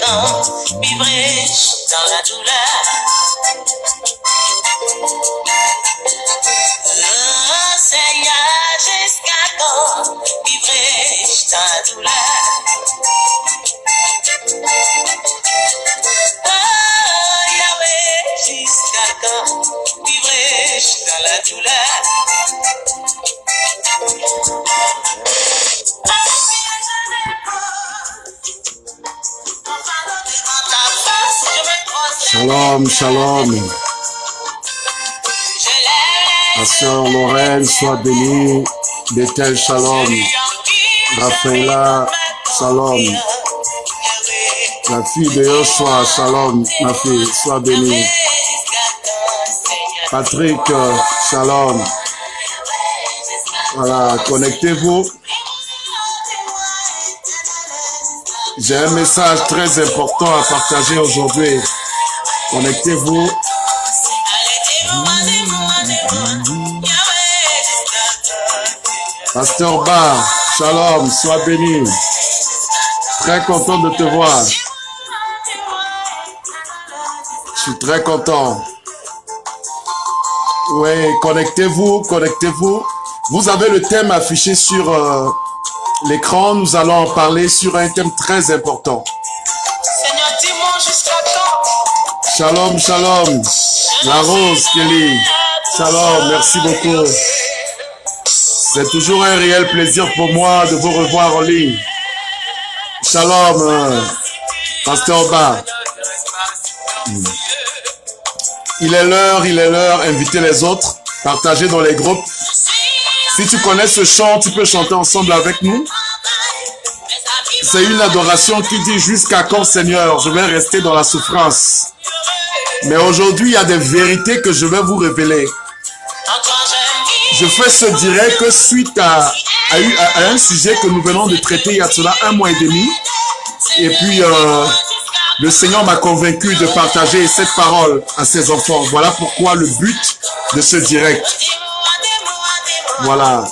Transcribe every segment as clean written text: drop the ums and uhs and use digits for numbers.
quand vivrai-je dans la douleur? Oh Seigneur, jusqu'à quand vivrai-je dans la douleur? Oh Yahweh, jusqu'à quand vivrai-je dans la douleur? Shalom, shalom. Ma sœur Lorraine, sois bénie. Bethel, shalom. Raphaëla, shalom. La fille de Yoshua, shalom. Ma fille, sois bénie. Patrick, shalom. Voilà, connectez-vous. J'ai un message très important à partager aujourd'hui. Connectez-vous. Pasteur Bar, shalom, sois béni. Très content de te voir. Je suis très content. Oui, connectez-vous, connectez-vous. Vous avez le thème affiché sur l'écran. Nous allons en parler sur un thème très important. Seigneur, dis-moi jusqu'à quand? Shalom, shalom. La Rose, Kelly. Shalom, merci beaucoup. C'est toujours un réel plaisir pour moi de vous revoir en ligne. Shalom, Pasteur Ba. Il est l'heure, invitez les autres, partagez dans les groupes. Si tu connais ce chant, tu peux chanter ensemble avec nous. C'est une adoration qui dit jusqu'à quand, Seigneur, je vais rester dans la souffrance. Mais aujourd'hui, il y a des vérités que je vais vous révéler. Je fais ce direct suite à un sujet que nous venons de traiter il y a cela 1 mois et demi. Et puis, le Seigneur m'a convaincu de partager cette parole à ses enfants. Voilà pourquoi le but de ce direct. Voilà.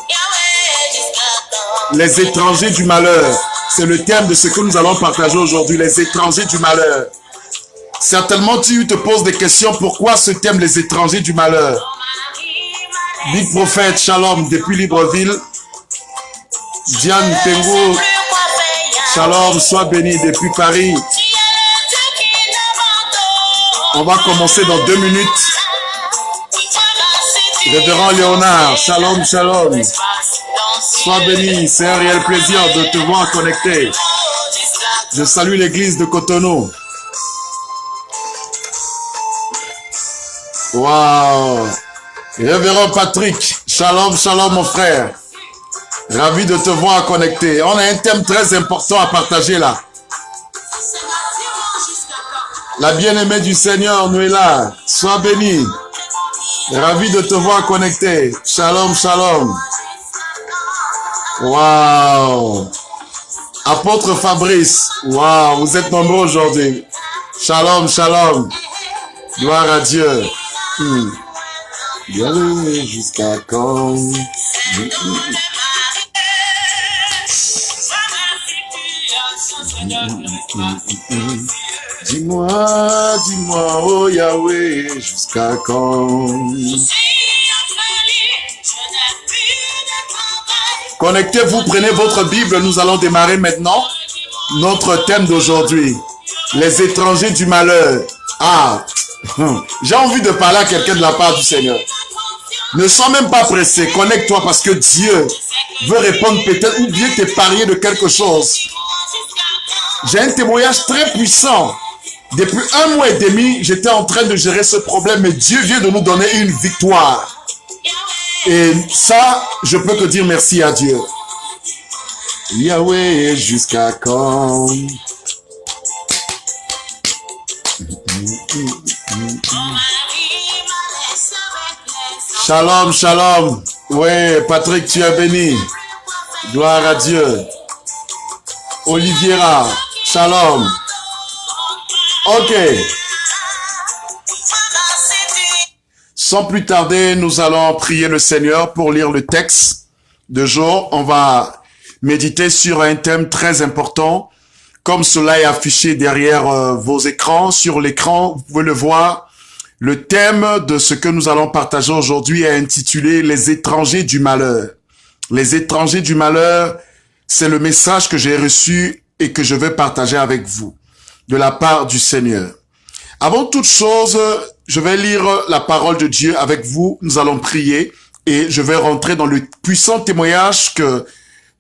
Les étrangers du malheur. C'est le thème de ce que nous allons partager aujourd'hui. Les étrangers du malheur. Certainement, tu te poses des questions. Pourquoi ce thème, les étrangers du malheur? Big Prophète, shalom, depuis Libreville. Diane Tengo, shalom, sois béni depuis Paris. On va commencer dans 2 minutes. Révérend Léonard, shalom, shalom. Sois béni, c'est un réel plaisir de te voir connecté. Je salue l'église de Cotonou. Waouh! Révérend Patrick, shalom, shalom mon frère. Ravi de te voir connecté. On a un thème très important à partager là. La bien-aimée du Seigneur nous est là. Sois béni. Ravi de te voir connecté. Shalom, shalom. Waouh! Apôtre Fabrice, waouh, vous êtes nombreux aujourd'hui. Shalom, shalom. Gloire à Dieu. Yahweh, jusqu'à quand? Dis-moi, dis-moi, oh Yahweh, jusqu'à quand? Connectez-vous, prenez votre Bible, nous allons démarrer maintenant notre thème d'aujourd'hui. Les étrangers du malheur. Ah, j'ai envie de parler à quelqu'un de la part du Seigneur. Ne sois même pas pressé, connecte-toi parce que Dieu veut répondre peut-être ou bien t'épargner de quelque chose. J'ai un témoignage très puissant. Depuis 1 mois et demi, j'étais en train de gérer ce problème, mais Dieu vient de nous donner une victoire. Et ça, je peux que dire merci à Dieu. Yahweh, jusqu'à quand? Shalom, shalom. Oui, Patrick, tu es béni. Gloire à Dieu. Oliviera, shalom. Ok. Sans plus tarder, nous allons prier le Seigneur pour lire le texte de jour. On va méditer sur un thème très important comme cela est affiché derrière vos écrans. Sur l'écran, vous pouvez le voir. Le thème de ce que nous allons partager aujourd'hui est intitulé « Les étrangers du malheur ». Les étrangers du malheur, c'est le message que j'ai reçu et que je vais partager avec vous, de la part du Seigneur. Avant toute chose, je vais lire la parole de Dieu avec vous. Nous allons prier et je vais rentrer dans le puissant témoignage que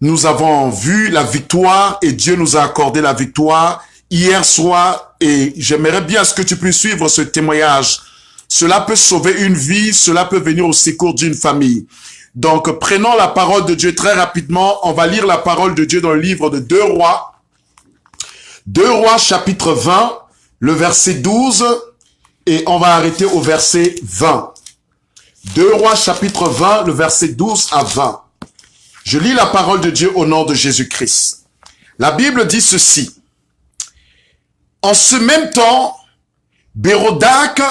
nous avons vu, la victoire, et Dieu nous a accordé la victoire hier soir. Et j'aimerais bien ce que tu puisses suivre ce témoignage. Cela peut sauver une vie, cela peut venir au secours d'une famille. Donc, prenons la parole de Dieu très rapidement. On va lire la parole de Dieu dans le livre de 2 Rois. 2 Rois chapitre 20, le verset 12, et on va arrêter au verset 20. 2 Rois chapitre 20, le verset 12 à 20. Je lis la parole de Dieu au nom de Jésus-Christ. La Bible dit ceci. En ce même temps, Bérodac,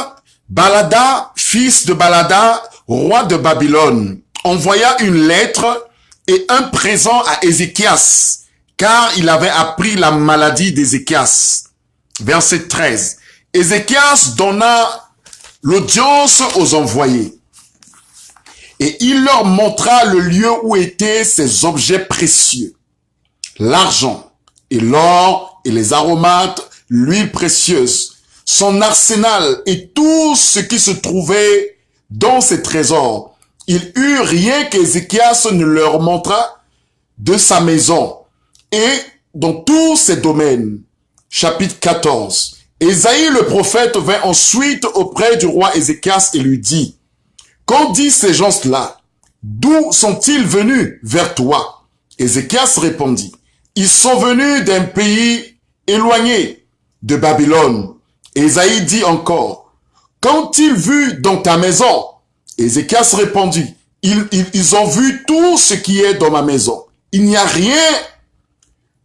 Balada, fils de Balada, roi de Babylone, envoya une lettre et un présent à Ézéchias, car il avait appris la maladie d'Ézéchias. Verset 13. Ézéchias donna l'audience aux envoyés. Et il leur montra le lieu où étaient ses objets précieux. L'argent et l'or et les aromates, l'huile précieuse, son arsenal et tout ce qui se trouvait dans ses trésors. Il eut rien qu'Ézéchias ne leur montra de sa maison et dans tous ses domaines. Chapitre 14. Ésaïe le prophète vint ensuite auprès du roi Ézéchias et lui dit, « Qu'ont dit ces gens-là? D'où sont-ils venus vers toi? » Ézéchias répondit, « Ils sont venus d'un pays éloigné de Babylone. » Ésaïe dit encore, « Qu'ont-ils vu dans ta maison? » Ézéchias répondit, « Ils ont vu tout ce qui est dans ma maison. Il n'y a rien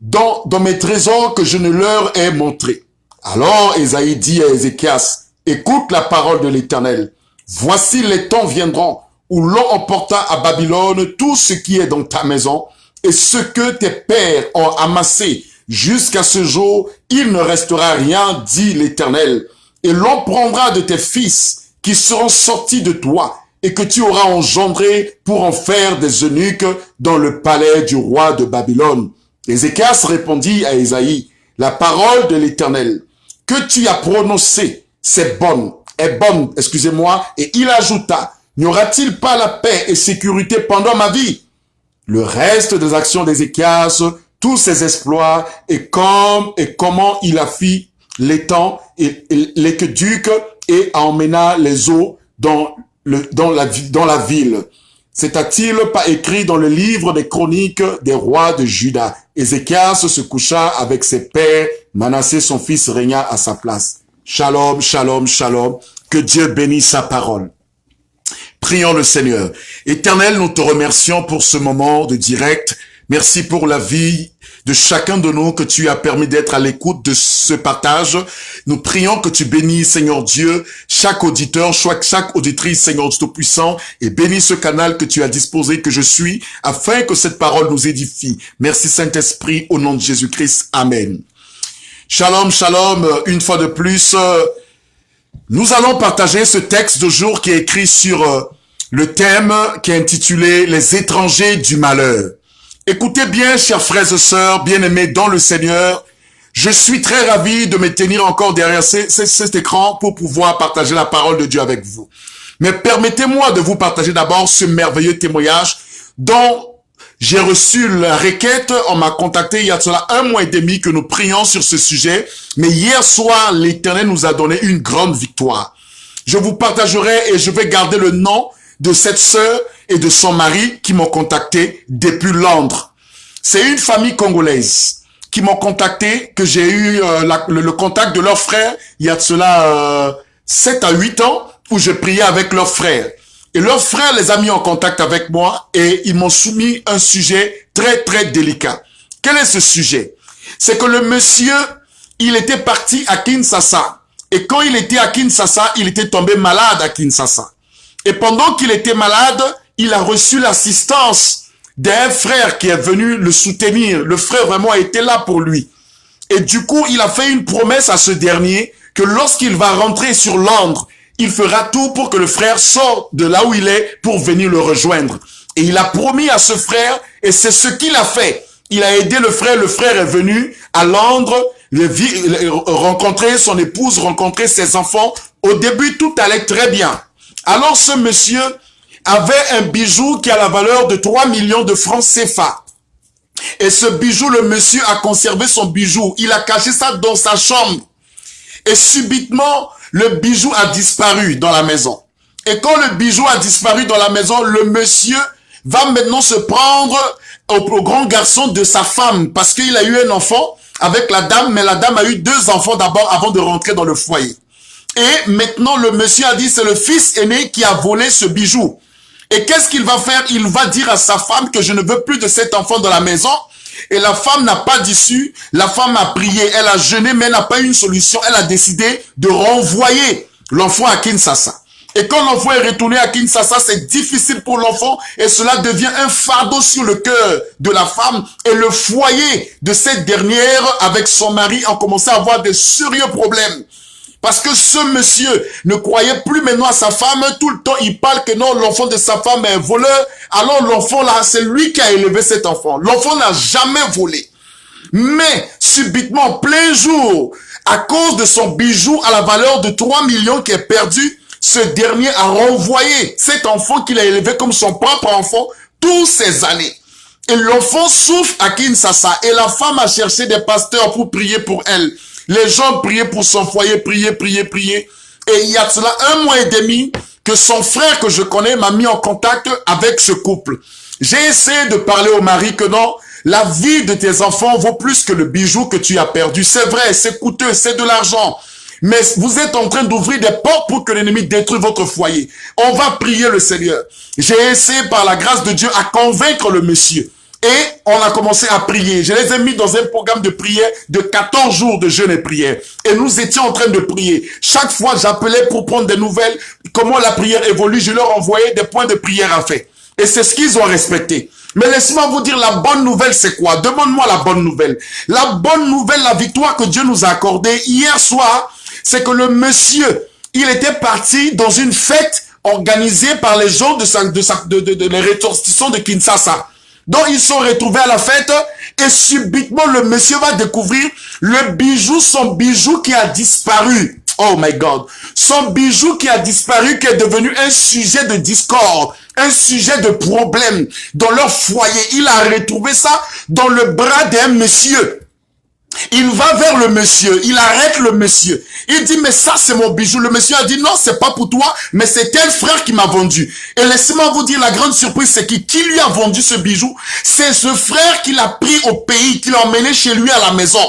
dans mes trésors que je ne leur ai montré. » Alors Ésaïe dit à Ézéchias, « Écoute la parole de l'Éternel. Voici les temps viendront où l'on emporta à Babylone tout ce qui est dans ta maison et ce que tes pères ont amassé. Jusqu'à ce jour, il ne restera rien, dit l'Éternel. Et l'on prendra de tes fils qui seront sortis de toi et que tu auras engendré pour en faire des eunuques dans le palais du roi de Babylone. » Ézéchias répondit à Ésaïe, « La parole de l'Éternel que tu as prononcée, est bonne, excusez-moi. » Et il ajouta, « N'y aura-t-il pas la paix et sécurité pendant ma vie? » Le reste des actions d'Ézéchias, tous ses exploits, et comment il a fait l'étang et l'aqueduc et emmena les eaux dans la ville. C'est-à-t-il pas écrit dans le livre des chroniques des rois de Juda? Ézéchias se coucha avec ses pères, Manassé son fils régna à sa place. Shalom, shalom, shalom. Que Dieu bénisse sa parole. Prions le Seigneur. Éternel, nous te remercions pour ce moment de direct. Merci pour la vie de chacun de nous que tu as permis d'être à l'écoute de ce partage. Nous prions que tu bénisses, Seigneur Dieu, chaque auditeur, chaque auditrice, Seigneur Tout-Puissant, et bénis ce canal que tu as disposé, que je suis, afin que cette parole nous édifie. Merci Saint-Esprit, au nom de Jésus-Christ. Amen. Shalom, shalom, une fois de plus, nous allons partager ce texte de jour qui est écrit sur le thème qui est intitulé « Les étrangers du malheur ». Écoutez bien, chers frères et sœurs, bien-aimés dans le Seigneur, je suis très ravi de me tenir encore derrière cet écran pour pouvoir partager la parole de Dieu avec vous. Mais permettez-moi de vous partager d'abord ce merveilleux témoignage dont j'ai reçu la requête. On m'a contacté il y a cela 1 mois et demi que nous prions sur ce sujet. Mais hier soir, l'Éternel nous a donné une grande victoire. Je vous partagerai et je vais garder le nom de cette sœur et de son mari qui m'ont contacté depuis Londres. C'est une famille congolaise qui m'ont contacté, que j'ai eu le contact de leur frère il y a de cela 7 à 8 ans où je priais avec leur frère. Et leur frère les a mis en contact avec moi et ils m'ont soumis un sujet très très délicat. Quel est ce sujet? C'est que le monsieur, il était parti à Kinshasa. Et quand il était à Kinshasa, il était tombé malade à Kinshasa. Et pendant qu'il était malade, il a reçu l'assistance d'un frère qui est venu le soutenir. Le frère vraiment était là pour lui. Et du coup, il a fait une promesse à ce dernier que lorsqu'il va rentrer sur Londres, il fera tout pour que le frère sorte de là où il est pour venir le rejoindre. Et il a promis à ce frère, et c'est ce qu'il a fait. Il a aidé le frère est venu à Londres, rencontrer son épouse, rencontrer ses enfants. Au début, tout allait très bien. Alors ce monsieur avait un bijou qui a la valeur de 3 millions de francs CFA. Et ce bijou, le monsieur a conservé son bijou. Il a caché ça dans sa chambre. Et subitement, le bijou a disparu dans la maison. Et quand le bijou a disparu dans la maison, le monsieur va maintenant se prendre au grand garçon de sa femme. Parce qu'il a eu un enfant avec la dame, mais la dame a eu 2 enfants d'abord avant de rentrer dans le foyer. Et maintenant, le monsieur a dit, c'est le fils aîné qui a volé ce bijou. Et qu'est-ce qu'il va faire? Il va dire à sa femme que je ne veux plus de cet enfant dans la maison. Et la femme n'a pas d'issue. La femme a prié, elle a jeûné, mais elle n'a pas eu une solution. Elle a décidé de renvoyer l'enfant à Kinshasa. Et quand l'enfant est retourné à Kinshasa, c'est difficile pour l'enfant et cela devient un fardeau sur le cœur de la femme. Et le foyer de cette dernière avec son mari a commencé à avoir des sérieux problèmes. Parce que ce monsieur ne croyait plus maintenant à sa femme. Tout le temps, il parle que non, l'enfant de sa femme est un voleur. Alors l'enfant là, c'est lui qui a élevé cet enfant. L'enfant n'a jamais volé. Mais subitement, en plein jour, à cause de son bijou à la valeur de 3 millions qui est perdu, ce dernier a renvoyé cet enfant qu'il a élevé comme son propre enfant toutes ces années. Et l'enfant souffre à Kinshasa. Et la femme a cherché des pasteurs pour prier pour elle. Les gens priaient pour son foyer, priaient. Et il y a cela 1 mois et demi que son frère que je connais m'a mis en contact avec ce couple. J'ai essayé de parler au mari que non, la vie de tes enfants vaut plus que le bijou que tu as perdu. C'est vrai, c'est coûteux, c'est de l'argent. Mais vous êtes en train d'ouvrir des portes pour que l'ennemi détruise votre foyer. On va prier le Seigneur. J'ai essayé par la grâce de Dieu à convaincre le monsieur. Et on a commencé à prier. Je les ai mis dans un programme de prière de 14 jours de jeûne et prière. Et nous étions en train de prier. Chaque fois, j'appelais pour prendre des nouvelles, comment la prière évolue. Je leur envoyais des points de prière à faire. Et c'est ce qu'ils ont respecté. Mais laissez-moi vous dire, la bonne nouvelle, c'est quoi? Demande-moi la bonne nouvelle. La bonne nouvelle, la victoire que Dieu nous a accordée hier soir, c'est que le monsieur, il était parti dans une fête organisée par les gens de les ressortissants de Kinshasa. Donc ils sont retrouvés à la fête et subitement le monsieur va découvrir le bijou, son bijou qui a disparu. Oh my God. Son bijou qui a disparu, qui est devenu un sujet de discorde, un sujet de problème dans leur foyer. Il a retrouvé ça dans le bras d'un monsieur. Il va vers le monsieur, il arrête le monsieur. Il dit, mais ça c'est mon bijou. Le monsieur a dit, non, c'est pas pour toi, mais c'est tel frère qui m'a vendu. Et laissez-moi vous dire, la grande surprise, c'est qui lui a vendu ce bijou? C'est ce frère qui l'a pris au pays, qui l'a emmené chez lui à la maison.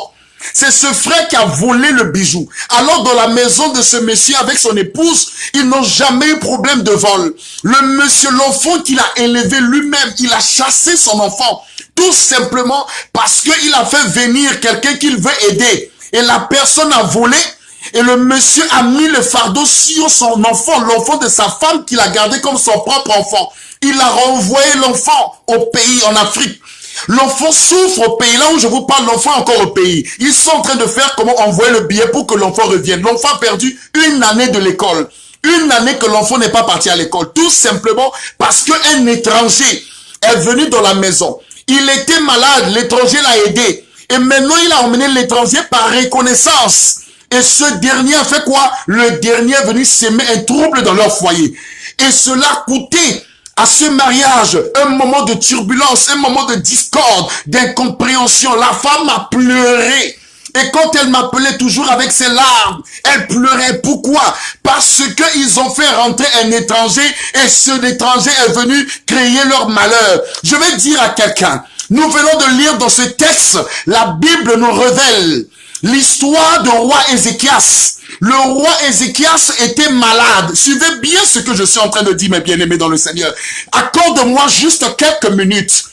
C'est ce frère qui a volé le bijou. Alors dans la maison de ce monsieur avec son épouse, ils n'ont jamais eu problème de vol. Le monsieur, l'enfant qu'il a élevé lui-même, il a chassé son enfant. Tout simplement parce qu'il a fait venir quelqu'un qu'il veut aider. Et la personne a volé. Et le monsieur a mis le fardeau sur son enfant, l'enfant de sa femme qu'il a gardé comme son propre enfant. Il a renvoyé l'enfant au pays, en Afrique. L'enfant souffre au pays. Là où je vous parle, l'enfant est encore au pays. Ils sont en train de faire comment envoyer le billet pour que l'enfant revienne. L'enfant a perdu 1 année de l'école. 1 année que l'enfant n'est pas parti à l'école. Tout simplement parce qu'un étranger est venu dans la maison. Il était malade, l'étranger l'a aidé. Et maintenant, il a emmené l'étranger par reconnaissance. Et ce dernier a fait quoi? Le dernier est venu s'aimer un trouble dans leur foyer. Et cela a coûté à ce mariage un moment de turbulence, un moment de discorde, d'incompréhension. La femme a pleuré. Et quand elle m'appelait toujours avec ses larmes, elle pleurait. Pourquoi? Parce qu'ils ont fait rentrer un étranger et cet étranger est venu créer leur malheur. Je vais dire à quelqu'un, nous venons de lire dans ce texte, la Bible nous révèle l'histoire du roi Ézéchias. Le roi Ézéchias était malade. Suivez bien ce que je suis en train de dire, mes bien-aimés dans le Seigneur. Accorde-moi juste quelques minutes.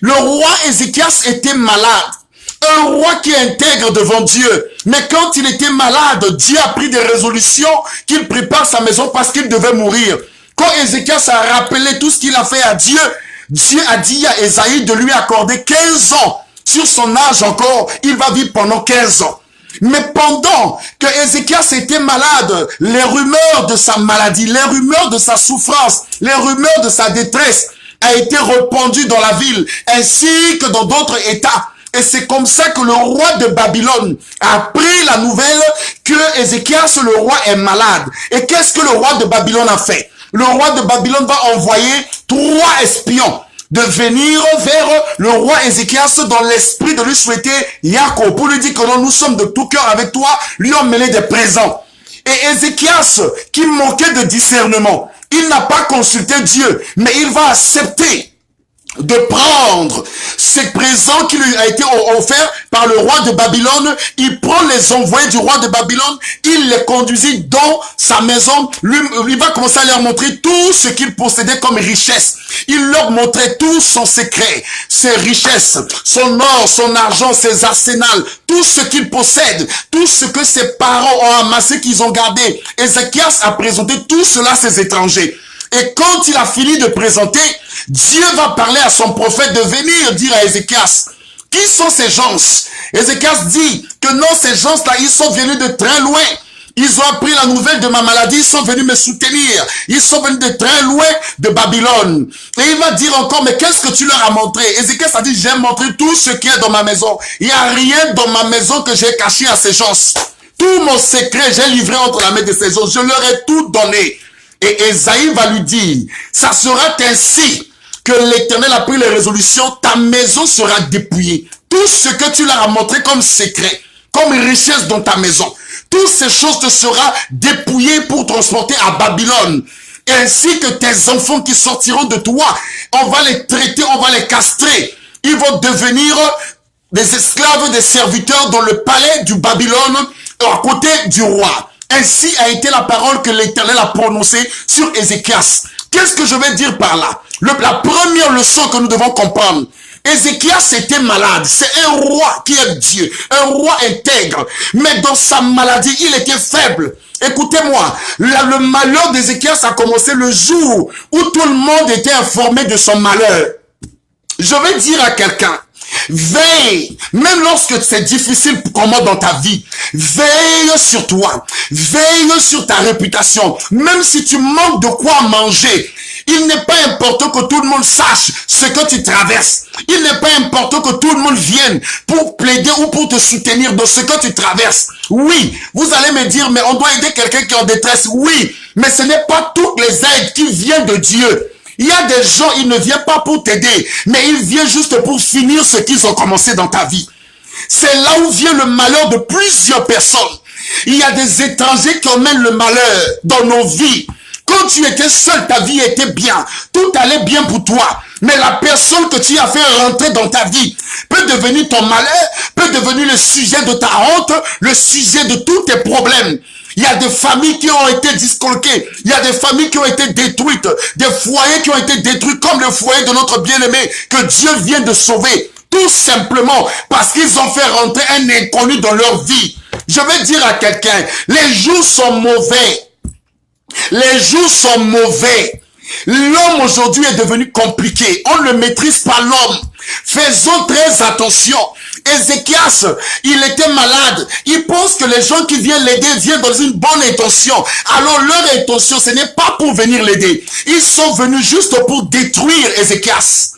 Le roi Ézéchias était malade. Un roi qui est intègre devant Dieu. Mais quand il était malade, Dieu a pris des résolutions qu'il prépare sa maison parce qu'il devait mourir. Quand Ézéchias a rappelé tout ce qu'il a fait à Dieu, Dieu a dit à Ésaïe de lui accorder 15 ans sur son âge encore, il va vivre pendant 15 ans. Mais pendant que Ézéchias était malade, les rumeurs de sa maladie, les rumeurs de sa souffrance, les rumeurs de sa détresse a été répandues dans la ville, ainsi que dans d'autres États. Et c'est comme ça que le roi de Babylone a pris la nouvelle que Ézéchias, le roi, est malade. Et qu'est-ce que le roi de Babylone a fait? Le roi de Babylone va envoyer 3 espions de venir vers le roi Ézéchias dans l'esprit de lui souhaiter Yaakov, pour lui dire que nous sommes de tout cœur avec toi, lui emmener des présents. Et Ézéchias, qui manquait de discernement, il n'a pas consulté Dieu, mais il va accepter de prendre ces présents qui lui a été offerts par le roi de Babylone. Il prend les envoyés du roi de Babylone, il les conduisit dans sa maison, lui va commencer à leur montrer tout ce qu'il possédait comme richesse. Il leur montrait tout son secret, ses richesses, son or, son argent, ses arsenals, tout ce qu'il possède, tout ce que ses parents ont amassé, qu'ils ont gardé. Ézéchias a présenté tout cela à ses étrangers. Et quand il a fini de présenter, Dieu va parler à son prophète de venir dire à Ézéchias, qui sont ces gens? Ézéchias dit que non, ces gens-là, ils sont venus de très loin. Ils ont appris la nouvelle de ma maladie, ils sont venus me soutenir. Ils sont venus de très loin de Babylone. Et il va dire encore, mais qu'est-ce que tu leur as montré? Ézéchias a dit, j'ai montré tout ce qui est dans ma maison. Il n'y a rien dans ma maison que j'ai caché à ces gens. Tout mon secret, j'ai livré entre la main de ces gens. Je leur ai tout donné. Et Ésaïe va lui dire, ça sera ainsi que l'Éternel a pris les résolutions, ta maison sera dépouillée. Tout ce que tu leur as montré comme secret, comme richesse dans ta maison, toutes ces choses te sera dépouillées pour transporter à Babylone. Ainsi que tes enfants qui sortiront de toi, on va les traiter, on va les castrer. Ils vont devenir des esclaves, des serviteurs dans le palais du Babylone, à côté du roi. Ainsi a été la parole que l'Éternel a prononcée sur Ézéchias. Qu'est-ce que je vais dire par là? La première leçon que nous devons comprendre. Ézéchias était malade. C'est un roi qui est Dieu. Un roi intègre. Mais dans sa maladie, il était faible. Écoutez-moi. Le malheur d'Ézéchias a commencé le jour où tout le monde était informé de son malheur. Je vais dire à quelqu'un, veille, même lorsque c'est difficile pour moi dans ta vie, veille sur toi, veille sur ta réputation, même si tu manques de quoi manger. Il n'est pas important que tout le monde sache ce que tu traverses. Il n'est pas important que tout le monde vienne pour plaider ou pour te soutenir dans ce que tu traverses. Oui, vous allez me dire, mais on doit aider quelqu'un qui est en détresse. Oui, mais ce n'est pas toutes les aides qui viennent de Dieu. Il y a des gens, ils ne viennent pas pour t'aider, mais ils viennent juste pour finir ce qu'ils ont commencé dans ta vie. C'est là où vient le malheur de plusieurs personnes. Il y a des étrangers qui emmènent le malheur dans nos vies. Quand tu étais seul, ta vie était bien. Tout allait bien pour toi. Mais la personne que tu as fait rentrer dans ta vie peut devenir ton malheur, peut devenir le sujet de ta honte, le sujet de tous tes problèmes. Il y a des familles qui ont été discolquées. Il y a des familles qui ont été détruites. Des foyers qui ont été détruits comme le foyer de notre bien-aimé que Dieu vient de sauver. Tout simplement parce qu'ils ont fait rentrer un inconnu dans leur vie. Je vais dire à quelqu'un, les jours sont mauvais. Les jours sont mauvais. L'homme aujourd'hui est devenu compliqué. On ne maîtrise pas l'homme. Faisons très attention. Ézéchias, il était malade. Il pense que les gens qui viennent l'aider viennent dans une bonne intention. Alors leur intention, ce n'est pas pour venir l'aider. Ils sont venus juste pour détruire Ézéchias.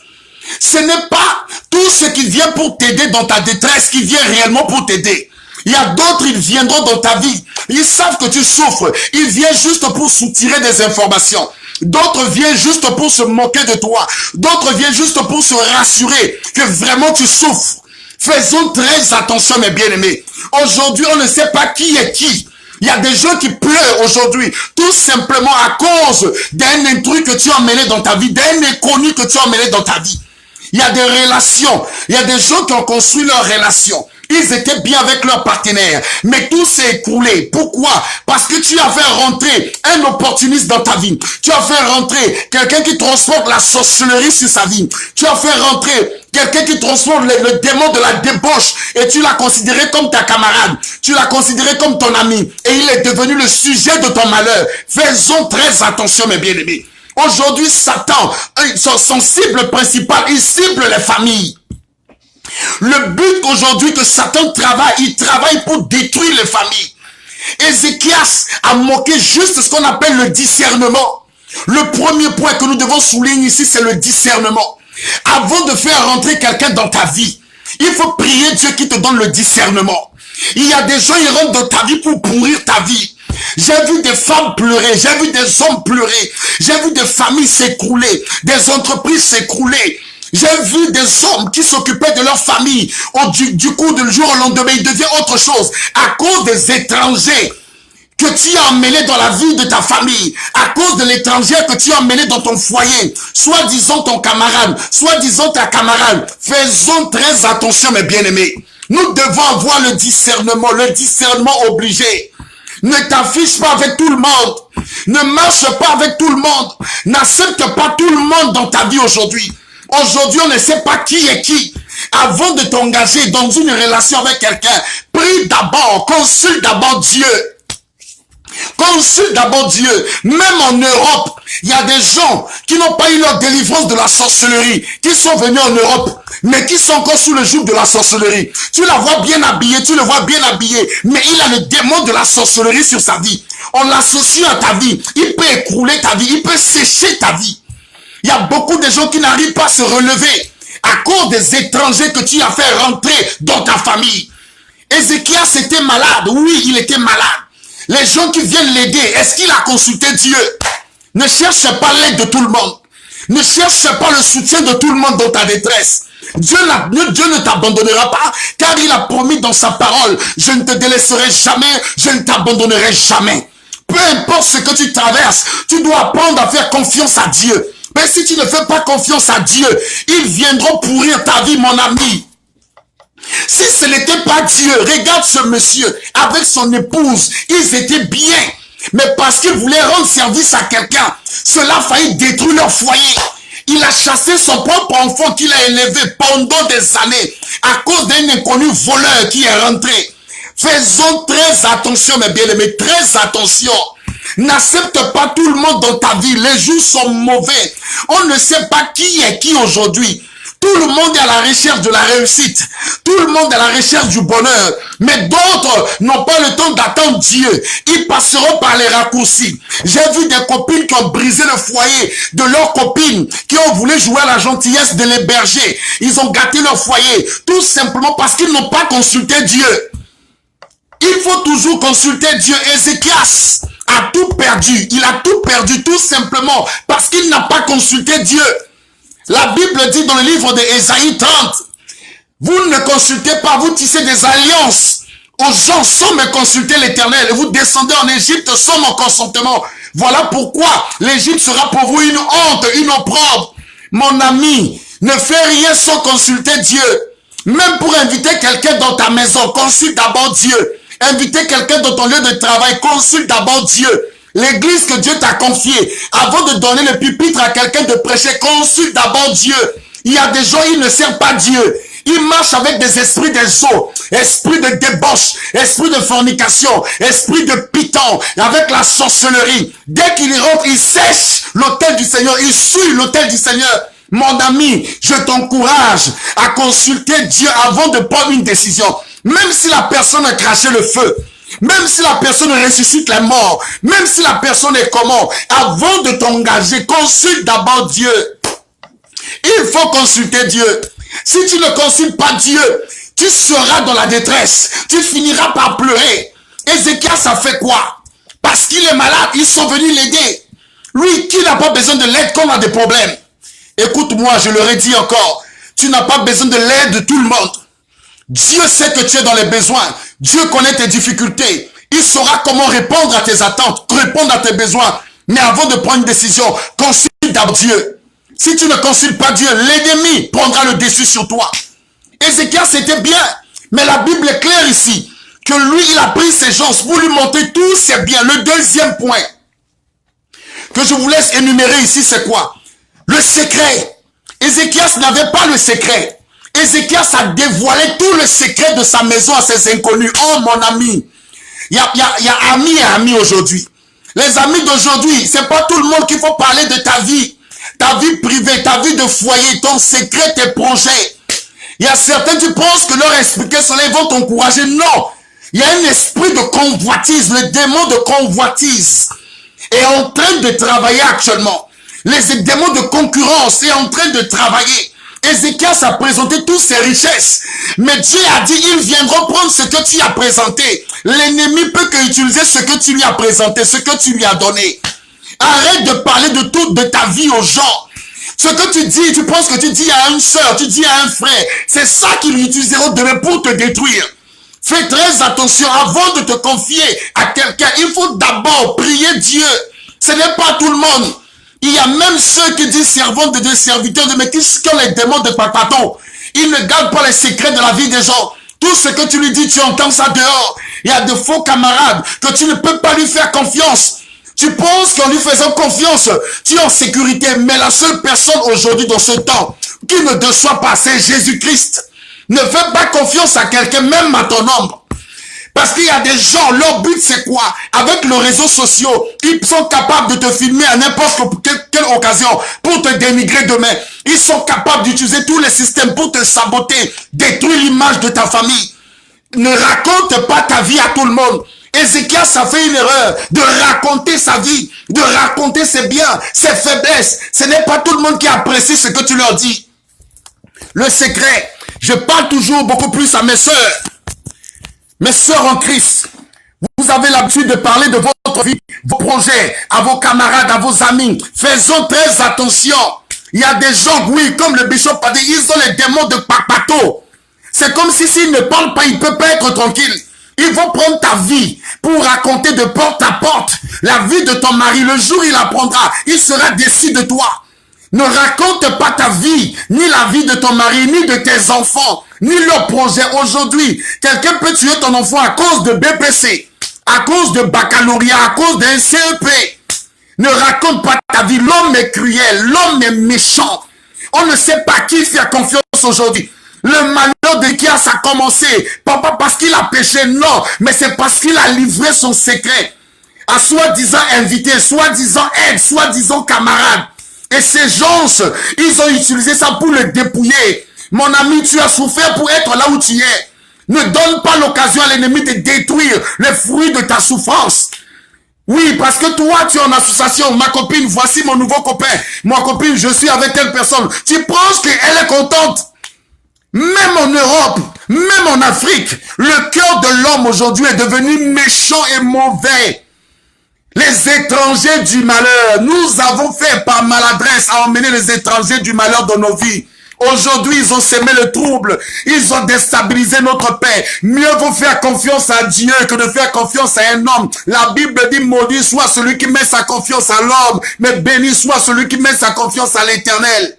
Ce n'est pas tout ce qui vient pour t'aider dans ta détresse qui vient réellement pour t'aider. Il y a d'autres, ils viendront dans ta vie. Ils savent que tu souffres. Ils viennent juste pour soutirer des informations. D'autres viennent juste pour se moquer de toi. D'autres viennent juste pour se rassurer que vraiment tu souffres. Faisons très attention, mes bien-aimés. Aujourd'hui, on ne sait pas qui est qui. Il y a des gens qui pleurent aujourd'hui, tout simplement à cause d'un intrus que tu as emmené dans ta vie, d'un inconnu que tu as emmené dans ta vie. Il y a des relations, il y a des gens qui ont construit leurs relations. Ils étaient bien avec leur partenaire, mais tout s'est écroulé. Pourquoi? Parce que tu as fait rentrer un opportuniste dans ta vie. Tu as fait rentrer quelqu'un qui transporte la sorcellerie sur sa vie. Tu as fait rentrer quelqu'un qui transporte le démon de la débauche et tu l'as considéré comme ta camarade. Tu l'as considéré comme ton ami et il est devenu le sujet de ton malheur. Faisons très attention, mes bien-aimés. Aujourd'hui, Satan, son cible principale, il cible les familles. Le but aujourd'hui que Satan travaille, il travaille pour détruire les familles. Ézéchias a moqué juste ce qu'on appelle le discernement. Le premier point que nous devons souligner ici, c'est le discernement. Avant de faire rentrer quelqu'un dans ta vie, il faut prier Dieu qui te donne le discernement. Il y a des gens, ils rentrent dans ta vie pour pourrir ta vie. J'ai vu des femmes pleurer, j'ai vu des hommes pleurer, j'ai vu des familles s'écrouler, des entreprises s'écrouler. J'ai vu des hommes qui s'occupaient de leur famille. Du coup, du jour au lendemain, ils deviennent autre chose à cause des étrangers que tu as emmenés dans la vie de ta famille, à cause de l'étranger que tu as emmené dans ton foyer, soi-disant ton camarade, soi-disant ta camarade. Faisons très attention, mes bien-aimés. Nous devons avoir le discernement obligé. Ne t'affiche pas avec tout le monde. Ne marche pas avec tout le monde. N'accepte pas tout le monde dans ta vie aujourd'hui. Aujourd'hui, on ne sait pas qui est qui. Avant de t'engager dans une relation avec quelqu'un, prie d'abord, consulte d'abord Dieu. Consulte d'abord Dieu. Même en Europe, il y a des gens qui n'ont pas eu leur délivrance de la sorcellerie, qui sont venus en Europe, mais qui sont encore sous le joug de la sorcellerie. Tu la vois bien habillée, tu le vois bien habillé, mais il a le démon de la sorcellerie sur sa vie. On l'associe à ta vie. Il peut écrouler ta vie, il peut sécher ta vie. Il y a beaucoup de gens qui n'arrivent pas à se relever à cause des étrangers que tu as fait rentrer dans ta famille. Ézéchias était malade. Oui, il était malade. Les gens qui viennent l'aider, est-ce qu'il a consulté Dieu? Ne cherche pas l'aide de tout le monde. Ne cherche pas le soutien de tout le monde dans ta détresse. Dieu ne t'abandonnera pas, car il a promis dans sa parole, je ne te délaisserai jamais, je ne t'abandonnerai jamais. Peu importe ce que tu traverses, tu dois apprendre à faire confiance à Dieu. Mais si tu ne fais pas confiance à Dieu, ils viendront pourrir ta vie, mon ami. Si ce n'était pas Dieu, regarde ce monsieur avec son épouse, ils étaient bien. Mais parce qu'ils voulaient rendre service à quelqu'un, cela a failli détruire leur foyer. Il a chassé son propre enfant qu'il a élevé pendant des années à cause d'un inconnu voleur qui est rentré. Faisons très attention, mes bien-aimés, très attention. N'accepte pas tout le monde dans ta vie. Les jours sont mauvais. On ne sait pas qui est qui aujourd'hui. Tout le monde est à la recherche de la réussite. Tout le monde est à la recherche du bonheur. Mais d'autres n'ont pas le temps d'attendre Dieu. Ils passeront par les raccourcis. J'ai vu des copines qui ont brisé le foyer de leurs copines, qui ont voulu jouer à la gentillesse de l'héberger. Ils ont gâté leur foyer, tout simplement parce qu'ils n'ont pas consulté Dieu. Il faut toujours consulter Dieu. Ézéchias a tout perdu. Il a tout perdu tout simplement parce qu'il n'a pas consulté Dieu. La Bible dit dans le livre d'Ésaïe 30, vous ne consultez pas, vous tissez des alliances aux gens sans me consulter l'Éternel. Et vous descendez en Égypte sans mon consentement. Voilà pourquoi l'Égypte sera pour vous une honte, une opprobre. Mon ami, ne fais rien sans consulter Dieu. Même pour inviter quelqu'un dans ta maison, consulte d'abord Dieu. Inviter quelqu'un dans ton lieu de travail, consulte d'abord Dieu. L'église que Dieu t'a confiée, avant de donner le pupitre à quelqu'un de prêcher, consulte d'abord Dieu. Il y a des gens, ils ne servent pas Dieu. Ils marchent avec des esprits des eaux, esprit de débauche, esprit de fornication, esprit de python, avec la sorcellerie. Dès qu'ils rentrent, ils sèchent l'autel du Seigneur, ils suivent l'autel du Seigneur. Mon ami, je t'encourage à consulter Dieu avant de prendre une décision. Même si la personne a craché le feu, même si la personne ressuscite les morts, même si la personne est comment, avant de t'engager, consulte d'abord Dieu. Il faut consulter Dieu. Si tu ne consultes pas Dieu, tu seras dans la détresse. Tu finiras par pleurer. Ézéchias a fait quoi? Parce qu'il est malade, ils sont venus l'aider. Lui qui n'a pas besoin de l'aide quand on a des problèmes. Écoute-moi, je leur ai dit encore, tu n'as pas besoin de l'aide de tout le monde. Dieu sait que tu es dans les besoins. Dieu connaît tes difficultés. Il saura comment répondre à tes attentes, répondre à tes besoins. Mais avant de prendre une décision, consulte d'abord Dieu. Si tu ne consultes pas Dieu, l'ennemi prendra le dessus sur toi. Ézéchias, c'était bien. Mais la Bible est claire ici. Que lui, il a pris ses gens pour lui montrer tous ses biens. Le deuxième point que je vous laisse énumérer ici, c'est quoi? Le secret. Ézéchias n'avait pas le secret. Ézéchias a dévoilé tout le secret de sa maison à ses inconnus. Oh mon ami, il y a amis et amis aujourd'hui. Les amis d'aujourd'hui, c'est pas tout le monde qu'il faut parler de ta vie privée, ta vie de foyer, ton secret, tes projets. Il y a certains, tu penses que leur expliquer cela, ils vont t'encourager. Non. Il y a un esprit de convoitise. Le démon de convoitise est en train de travailler actuellement. Les démons de concurrence est en train de travailler. Ézéchias a présenté toutes ses richesses. Mais Dieu a dit, ils viendront prendre ce que tu as présenté. L'ennemi peut que utiliser ce que tu lui as présenté, ce que tu lui as donné. Arrête de parler de toute de ta vie aux gens. Ce que tu dis, tu penses que tu dis à une soeur, tu dis à un frère, c'est ça qu'ils utiliseront demain pour te détruire. Fais très attention avant de te confier à quelqu'un. Il faut d'abord prier Dieu. Ce n'est pas tout le monde. Il y a même ceux qui disent servants de Dieu, serviteurs de Dieu, mais qui ont les démons de papaton. Ils ne gardent pas les secrets de la vie des gens. Tout ce que tu lui dis, tu entends ça dehors. Il y a de faux camarades que tu ne peux pas lui faire confiance. Tu penses qu'en lui faisant confiance, tu es en sécurité. Mais la seule personne aujourd'hui dans ce temps qui ne déçoit pas, c'est Jésus-Christ. Ne fais pas confiance à quelqu'un, même à ton ombre. Parce qu'il y a des gens, leur but c'est quoi? Avec les réseaux sociaux, ils sont capables de te filmer à n'importe quelle occasion pour te dénigrer demain. Ils sont capables d'utiliser tous les systèmes pour te saboter, détruire l'image de ta famille. Ne raconte pas ta vie à tout le monde. Ézéchias a fait une erreur de raconter sa vie, de raconter ses biens, ses faiblesses. Ce n'est pas tout le monde qui apprécie ce que tu leur dis. Le secret, je parle toujours beaucoup plus à mes sœurs. Mes sœurs en Christ, vous avez l'habitude de parler de votre vie, vos projets, à vos camarades, à vos amis. Faisons très attention. Il y a des gens, oui, comme le bishop a dit, ils ont les démons de papato. C'est comme si s'ils ne parlent pas, ils ne peuvent pas être tranquilles. Ils vont prendre ta vie pour raconter de porte à porte la vie de ton mari. Le jour où il apprendra, il sera déçu de toi. Ne raconte pas ta vie, ni la vie de ton mari, ni de tes enfants, ni leur projet. Aujourd'hui, quelqu'un peut tuer ton enfant à cause de BPC, à cause de baccalauréat, à cause d'un CEP. Ne raconte pas ta vie. L'homme est cruel, l'homme est méchant. On ne sait pas qui faire confiance aujourd'hui. Le malheur de qui a commencé, pas parce qu'il a péché, non, mais c'est parce qu'il a livré son secret à soi-disant invité, soi-disant aide, soi-disant camarade. Et ces gens, ils ont utilisé ça pour le dépouiller. Mon ami, tu as souffert pour être là où tu es. Ne donne pas l'occasion à l'ennemi de détruire les fruits de ta souffrance. Oui, parce que toi, tu es en association. Ma copine, voici mon nouveau copain. Ma copine, je suis avec telle personne. Tu penses qu'elle est contente? Même en Europe, même en Afrique, le cœur de l'homme aujourd'hui est devenu méchant et mauvais. Les étrangers du malheur, nous avons fait par maladresse à emmener les étrangers du malheur dans nos vies. Aujourd'hui, ils ont semé le trouble, ils ont déstabilisé notre paix. Mieux vaut faire confiance à Dieu que de faire confiance à un homme. La Bible dit, maudit soit celui qui met sa confiance à l'homme, mais béni soit celui qui met sa confiance à l'Éternel.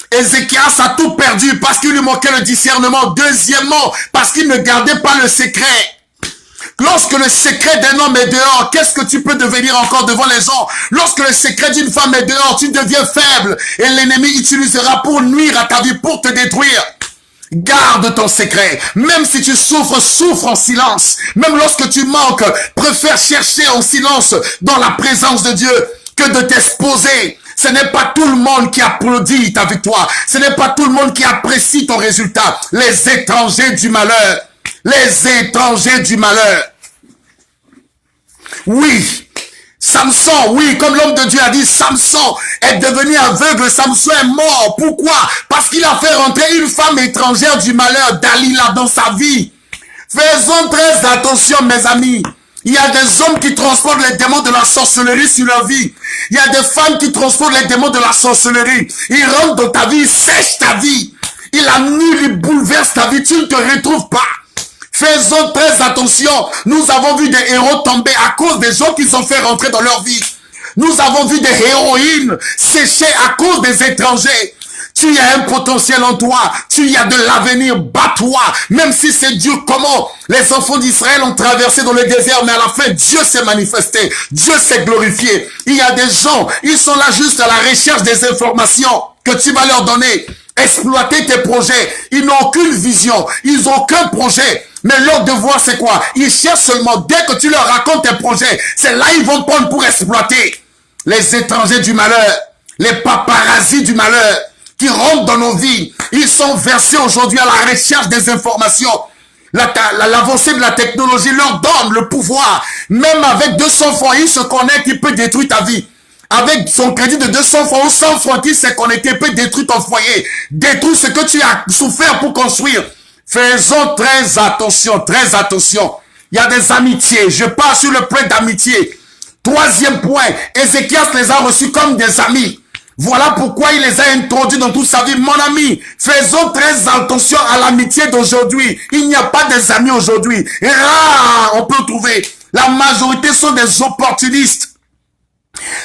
Ézéchias a tout perdu parce qu'il lui manquait le discernement. Deuxièmement, parce qu'il ne gardait pas le secret. Lorsque le secret d'un homme est dehors, qu'est-ce que tu peux devenir encore devant les gens? Lorsque le secret d'une femme est dehors, tu deviens faible et l'ennemi utilisera pour nuire à ta vie, pour te détruire. Garde ton secret. Même si tu souffres, souffre en silence. Même lorsque tu manques, préfère chercher en silence dans la présence de Dieu que de t'exposer. Ce n'est pas tout le monde qui applaudit ta victoire. Ce n'est pas tout le monde qui apprécie ton résultat. Les étrangers du malheur. Les étrangers du malheur. Oui. Samson, oui, comme l'homme de Dieu a dit, Samson est devenu aveugle. Samson est mort. Pourquoi? Parce qu'il a fait rentrer une femme étrangère du malheur, Dalila, dans sa vie. Faisons très attention, mes amis. Il y a des hommes qui transportent les démons de la sorcellerie sur leur vie. Il y a des femmes qui transportent les démons de la sorcellerie. Ils rentrent dans ta vie, ils sèchent ta vie. Ils annulent, ils bouleversent ta vie. Tu ne te retrouves pas. Faisons très attention. Nous avons vu des héros tomber à cause des gens qu'ils ont fait rentrer dans leur vie. Nous avons vu des héroïnes sécher à cause des étrangers. Tu as un potentiel en toi. Tu as de l'avenir. Bats-toi. Même si c'est dur, comment les enfants d'Israël ont traversé dans le désert, mais à la fin, Dieu s'est manifesté. Dieu s'est glorifié. Il y a des gens, ils sont là juste à la recherche des informations que tu vas leur donner. Exploiter tes projets. Ils n'ont aucune vision. Ils n'ont aucun projet. Mais leur devoir, c'est quoi? Ils cherchent seulement. Dès que tu leur racontes tes projets, c'est là ils vont prendre pour exploiter. Les étrangers du malheur. Les paparazzis du malheur. qui rentrent dans nos vies. Ils sont versés aujourd'hui à la recherche des informations. L'avancée de la technologie leur donne le pouvoir. Même avec 200 francs, il se connecte, il peut détruire ta vie. Avec son crédit de 200 francs ou 100 francs qui s'est connecté, il peut détruire ton foyer. Détruire ce que tu as souffert pour construire. Faisons très attention, très attention. Il y a des amitiés. Je parle sur le point d'amitié. Troisième point, Ézéchias les a reçus comme des amis. Voilà pourquoi il les a introduits dans toute sa vie. Mon ami, faisons très attention à l'amitié d'aujourd'hui. Il n'y a pas des amis aujourd'hui. Rare, on peut trouver. La majorité sont des opportunistes.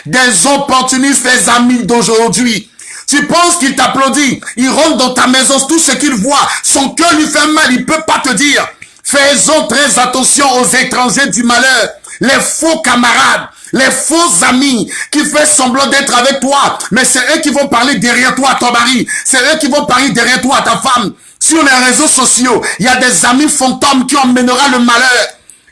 Des opportunistes, les amis d'aujourd'hui. Tu penses qu'il t'applaudit, il rentre dans ta maison, tout ce qu'il voit, son cœur lui fait mal, il ne peut pas te dire. Faisons très attention aux étrangers du malheur, les faux camarades, les faux amis qui font semblant d'être avec toi, mais c'est eux qui vont parler derrière toi à ton mari, c'est eux qui vont parler derrière toi à ta femme. Sur les réseaux sociaux, il y a des amis fantômes qui emmèneront le malheur.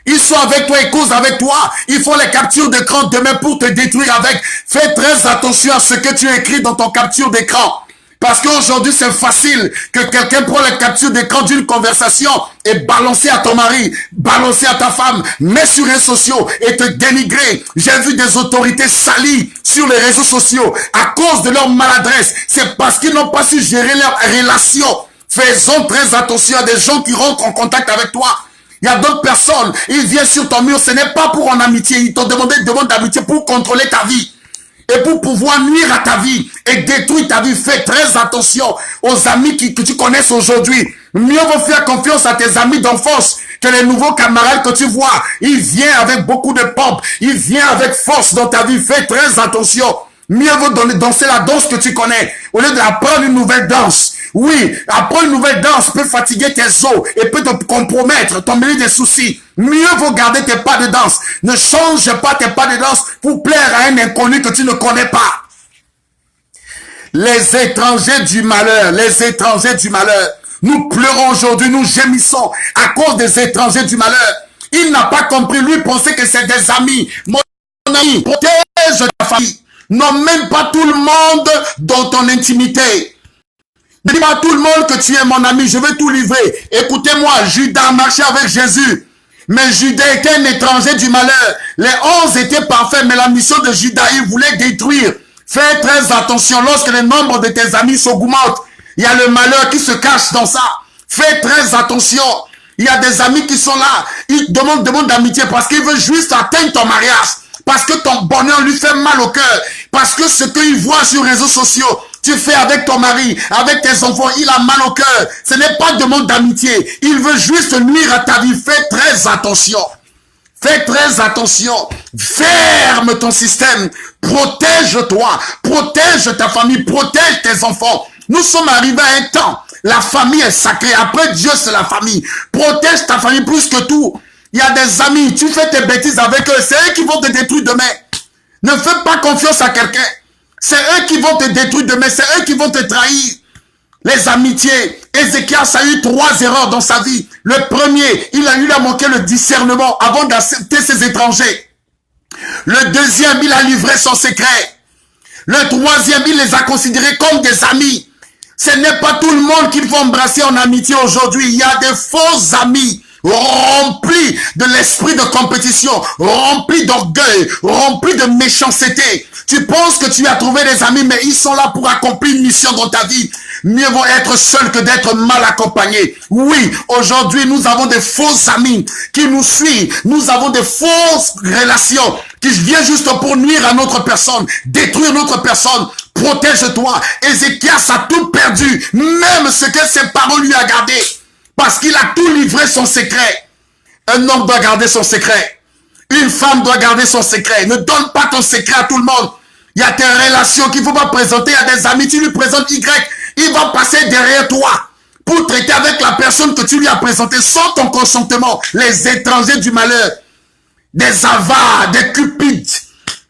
Ils sont avec toi, ils causent avec toi. Ils font les captures d'écran demain pour te détruire avec. Fais très attention à ce que tu écris dans ton capture d'écran. Parce qu'aujourd'hui, c'est facile que quelqu'un prend la capture d'écran d'une conversation et balancer à ton mari, balancer à ta femme, met sur les réseaux sociaux et te dénigrer. J'ai vu des autorités salies sur les réseaux sociaux à cause de leur maladresse. C'est parce qu'ils n'ont pas su gérer leurs relations. Faisons très attention à des gens qui rentrent en contact avec toi. Il y a d'autres personnes, ils viennent sur ton mur, ce n'est pas pour en amitié, ils t'ont demandé une demande d'amitié pour contrôler ta vie. Et pour pouvoir nuire à ta vie et détruire ta vie. Fais très attention aux amis que tu connaisses aujourd'hui. Mieux vaut faire confiance à tes amis d'enfance que les nouveaux camarades que tu vois. Il vient avec beaucoup de pompe, il vient avec force dans ta vie. Fais très attention. Mieux vaut danser la danse que tu connais au lieu d'apprendre une nouvelle danse. Oui, apprendre une nouvelle danse peut fatiguer tes os et peut te compromettre, t'emmener des soucis. Mieux vaut garder tes pas de danse. Ne change pas tes pas de danse pour plaire à un inconnu que tu ne connais pas. Les étrangers du malheur, les étrangers du malheur. Nous pleurons aujourd'hui, nous gémissons à cause des étrangers du malheur. Il n'a pas compris, lui pensait que c'est des amis. Mon ami, protège ta famille. N'emmène pas tout le monde dans ton intimité. Ne dis pas à tout le monde que tu es mon ami, je vais tout livrer. Écoutez-moi, Judas marchait avec Jésus. Mais Judas était un étranger du malheur. Les 11 étaient parfaits, mais la mission de Judas, il voulait détruire. Fais très attention lorsque le nombre de tes amis s'augmente. Il y a le malheur qui se cache dans ça. Fais très attention. Il y a des amis qui sont là. Ils demandent d'amitié parce qu'ils veulent juste atteindre ton mariage. Parce que ton bonheur lui fait mal au cœur. Parce que ce qu'il voit sur les réseaux sociaux, tu fais avec ton mari, avec tes enfants, il a mal au cœur. Ce n'est pas de demande d'amitié. Il veut juste nuire à ta vie. Fais très attention. Fais très attention. Ferme ton système. Protège-toi. Protège ta famille. Protège tes enfants. Nous sommes arrivés à un temps. La famille est sacrée. Après Dieu, c'est la famille. Protège ta famille plus que tout. Il y a des amis. Tu fais tes bêtises avec eux. C'est eux qui vont te détruire demain. Ne fais pas confiance à quelqu'un. C'est eux qui vont te détruire demain. C'est eux qui vont te trahir. Les amitiés. Ézéchias a eu 3 erreurs dans sa vie. Le premier, il a manqué le discernement avant d'accepter ses étrangers. Le deuxième, il a livré son secret. Le troisième, il les a considérés comme des amis. Ce n'est pas tout le monde qu'il faut embrasser en amitié aujourd'hui. Il y a des faux amis remplis de l'esprit de compétition, remplis d'orgueil, remplis de méchanceté. Tu penses que tu as trouvé des amis, mais ils sont là pour accomplir une mission dans ta vie. Mieux vaut être seul que d'être mal accompagné. Oui, aujourd'hui, nous avons des faux amis qui nous suivent. Nous avons des fausses relations qui viennent juste pour nuire à notre personne, détruire notre personne. Protège-toi. Ézéchias a tout perdu, même ce que ses parents lui ont gardé. Parce qu'il a tout livré son secret. Un homme doit garder son secret. Une femme doit garder son secret. Ne donne pas ton secret à tout le monde. Il y a tes relations qu'il ne faut pas présenter à des amis. Tu lui présentes Y, il va passer derrière toi pour traiter avec la personne que tu lui as présentée sans ton consentement. Les étrangers du malheur. Des avares, des cupides.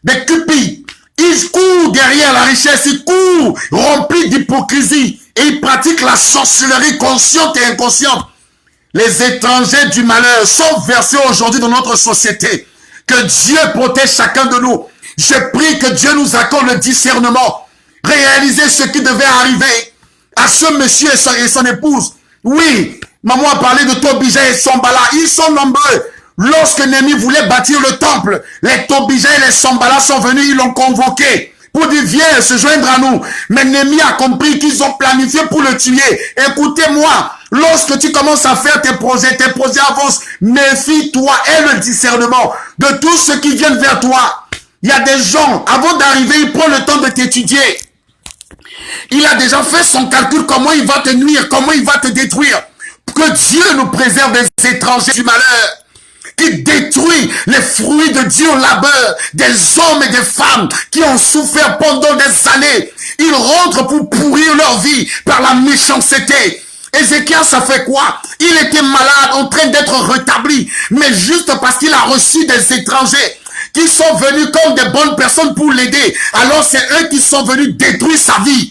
Des cupides. Ils courent derrière la richesse. Ils courent remplis d'hypocrisie. Et ils pratiquent la sorcellerie consciente et inconsciente. Les étrangers du malheur sont versés aujourd'hui dans notre société. Que Dieu protège chacun de nous. Je prie que Dieu nous accorde le discernement. Réaliser ce qui devait arriver. à ce monsieur et son épouse. Oui, maman a parlé de Tobija et Sambala. Ils sont nombreux. Lorsque Néhémie voulait bâtir le temple, les Tobija et les Sambala sont venus, ils l'ont convoqué pour dire viens se joindre à nous. Mais Néhémie a compris qu'ils ont planifié pour le tuer. Écoutez-moi, lorsque tu commences à faire tes projets avancent. Méfie-toi et le discernement de tous ceux qui viennent vers toi. Il y a des gens, avant d'arriver, ils prennent le temps de t'étudier. Il a déjà fait son calcul, comment il va te nuire, comment il va te détruire. Que Dieu nous préserve des étrangers du malheur, qui détruit les fruits de Dieu au labeur, des hommes et des femmes qui ont souffert pendant des années. Ils rentrent pour pourrir leur vie par la méchanceté. Ézéchias, ça fait quoi? Il était malade, en train d'être rétabli, mais juste parce qu'il a reçu des étrangers qui sont venus comme des bonnes personnes pour l'aider. Alors c'est eux qui sont venus détruire sa vie.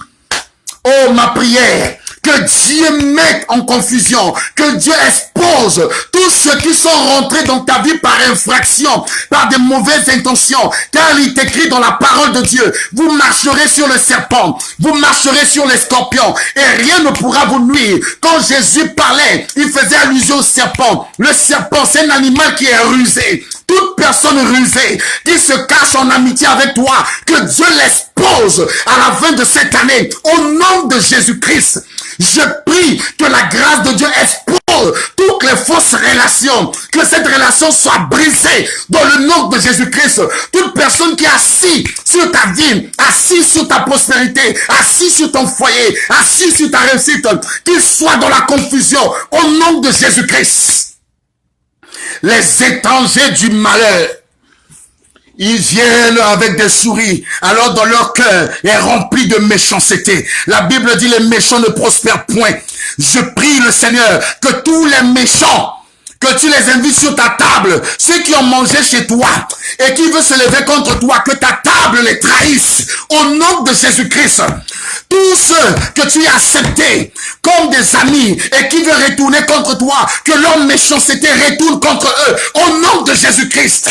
Oh, ma prière, que Dieu mette en confusion, que Dieu expose tous ceux qui sont rentrés dans ta vie par infraction, par des mauvaises intentions, car il est écrit dans la parole de Dieu, vous marcherez sur le serpent, vous marcherez sur les scorpions, et rien ne pourra vous nuire. Quand Jésus parlait, il faisait allusion au serpent. Le serpent, c'est un animal qui est rusé. Toute personne rusée qui se cache en amitié avec toi, que Dieu l'expose à la fin de cette année. Au nom de Jésus-Christ, je prie que la grâce de Dieu expose toutes les fausses relations, que cette relation soit brisée dans le nom de Jésus-Christ. Toute personne qui est assise sur ta vie, assise sur ta prospérité, assise sur ton foyer, assise sur ta réussite, qu'il soit dans la confusion au nom de Jésus-Christ. Les étrangers du malheur, ils viennent avec des souris, alors dans leur cœur est rempli de méchanceté. La Bible dit les méchants ne prospèrent point. Je prie le Seigneur que tous les méchants, que tu les invites sur ta table, ceux qui ont mangé chez toi et qui veulent se lever contre toi, que ta table les trahisse au nom de Jésus-Christ. Tous ceux que tu as acceptés comme des amis et qui veulent retourner contre toi, que leur méchanceté retourne contre eux au nom de Jésus-Christ.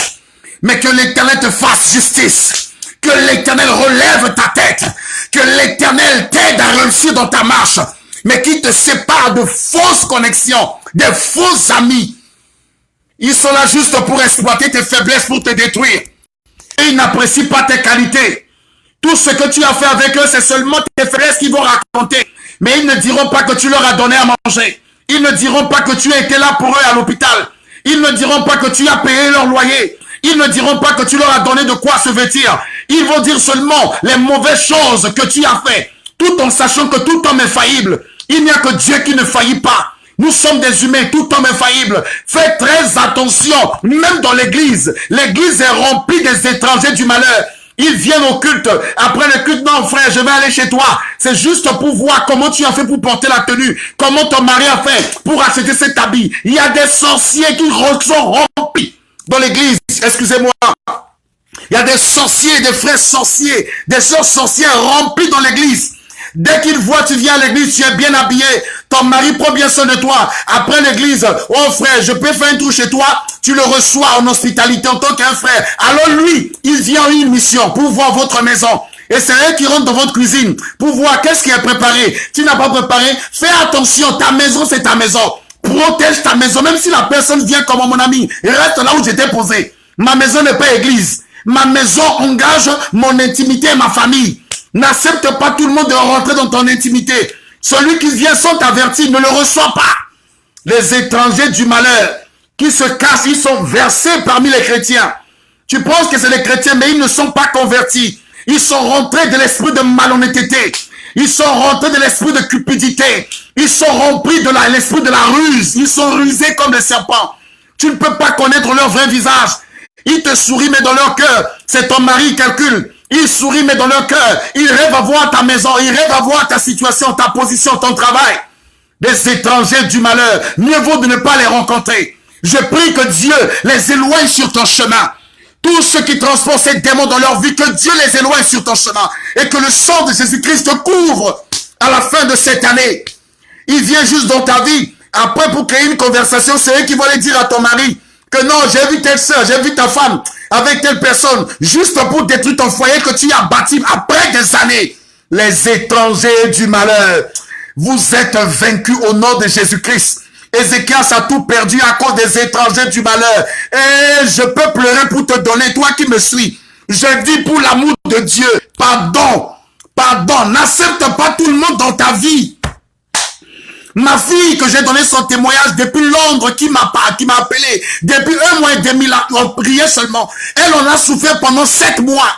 Mais que l'Éternel te fasse justice, que l'Éternel relève ta tête, que l'Éternel t'aide à réussir dans ta marche, mais qui te sépare de fausses connexions, des faux amis. Ils sont là juste pour exploiter tes faiblesses, pour te détruire. Et ils n'apprécient pas tes qualités. Tout ce que tu as fait avec eux, c'est seulement tes faiblesses qu'ils vont raconter. Mais ils ne diront pas que tu leur as donné à manger. Ils ne diront pas que tu as été là pour eux à l'hôpital. Ils ne diront pas que tu as payé leur loyer. Ils ne diront pas que tu leur as donné de quoi se vêtir. Ils vont dire seulement les mauvaises choses que tu as fait, tout en sachant que tout homme est faillible. Il n'y a que Dieu qui ne faillit pas. Nous sommes des humains, tout homme est faillible. Faites très attention, même dans l'église. L'église est remplie des étrangers du malheur. Ils viennent au culte. Après le culte, non frère, je vais aller chez toi. C'est juste pour voir comment tu as fait pour porter la tenue. Comment ton mari a fait pour acheter cet habit. Il y a des sorciers qui sont remplis dans l'église. Excusez-moi. Il y a des sorciers, des frères sorciers, des sœurs sorcières remplis dans l'église. Dès qu'ils voient tu viens à l'église, tu es bien habillé, ton mari prend bien soin de toi. Après l'église, oh frère, je peux faire un tour chez toi, tu le reçois en hospitalité en tant qu'un frère. Alors lui, il vient en une mission pour voir votre maison. Et c'est eux qui rentrent dans votre cuisine pour voir qu'est-ce qui est préparé. Tu n'as pas préparé, fais attention, ta maison c'est ta maison. Protège ta maison, même si la personne vient comme mon ami, reste là où j'étais posé. Ma maison n'est pas église. Ma maison engage mon intimité et ma famille. N'accepte pas tout le monde de rentrer dans ton intimité. Celui qui vient sans t'avertir, ne le reçoit pas. Les étrangers du malheur qui se cachent, ils sont versés parmi les chrétiens. Tu penses que c'est les chrétiens, mais ils ne sont pas convertis. Ils sont rentrés de l'esprit de malhonnêteté. Ils sont rentrés de l'esprit de cupidité. Ils sont remplis de l'esprit de la ruse. Ils sont rusés comme des serpents. Tu ne peux pas connaître leur vrai visage. Ils te sourient, mais dans leur cœur, c'est ton mari qui calcule. Ils sourient, mais dans leur cœur, ils rêvent à voir ta maison, ils rêvent à voir ta situation, ta position, ton travail. Des étrangers du malheur, mieux vaut de ne pas les rencontrer. Je prie que Dieu les éloigne sur ton chemin. Tous ceux qui transportent ces démons dans leur vie, que Dieu les éloigne sur ton chemin. Et que le sang de Jésus-Christ te couvre à la fin de cette année. Il vient juste dans ta vie. Après, pour créer une conversation, c'est eux qui vont aller dire à ton mari que non, j'ai vu telle soeur, j'ai vu ta femme avec telle personne, juste pour détruire ton foyer que tu as bâti après des années. Les étrangers du malheur. Vous êtes vaincus au nom de Jésus-Christ. Ézéchias a tout perdu à cause des étrangers du malheur. Et je peux pleurer pour te donner, toi qui me suis. Je dis pour l'amour de Dieu, pardon, pardon, n'accepte pas tout le monde dans ta vie. Ma fille que j'ai donné son témoignage depuis Londres qui m'a appelé, depuis 1 mois et demi, on priait seulement. Elle en a souffert pendant 7 mois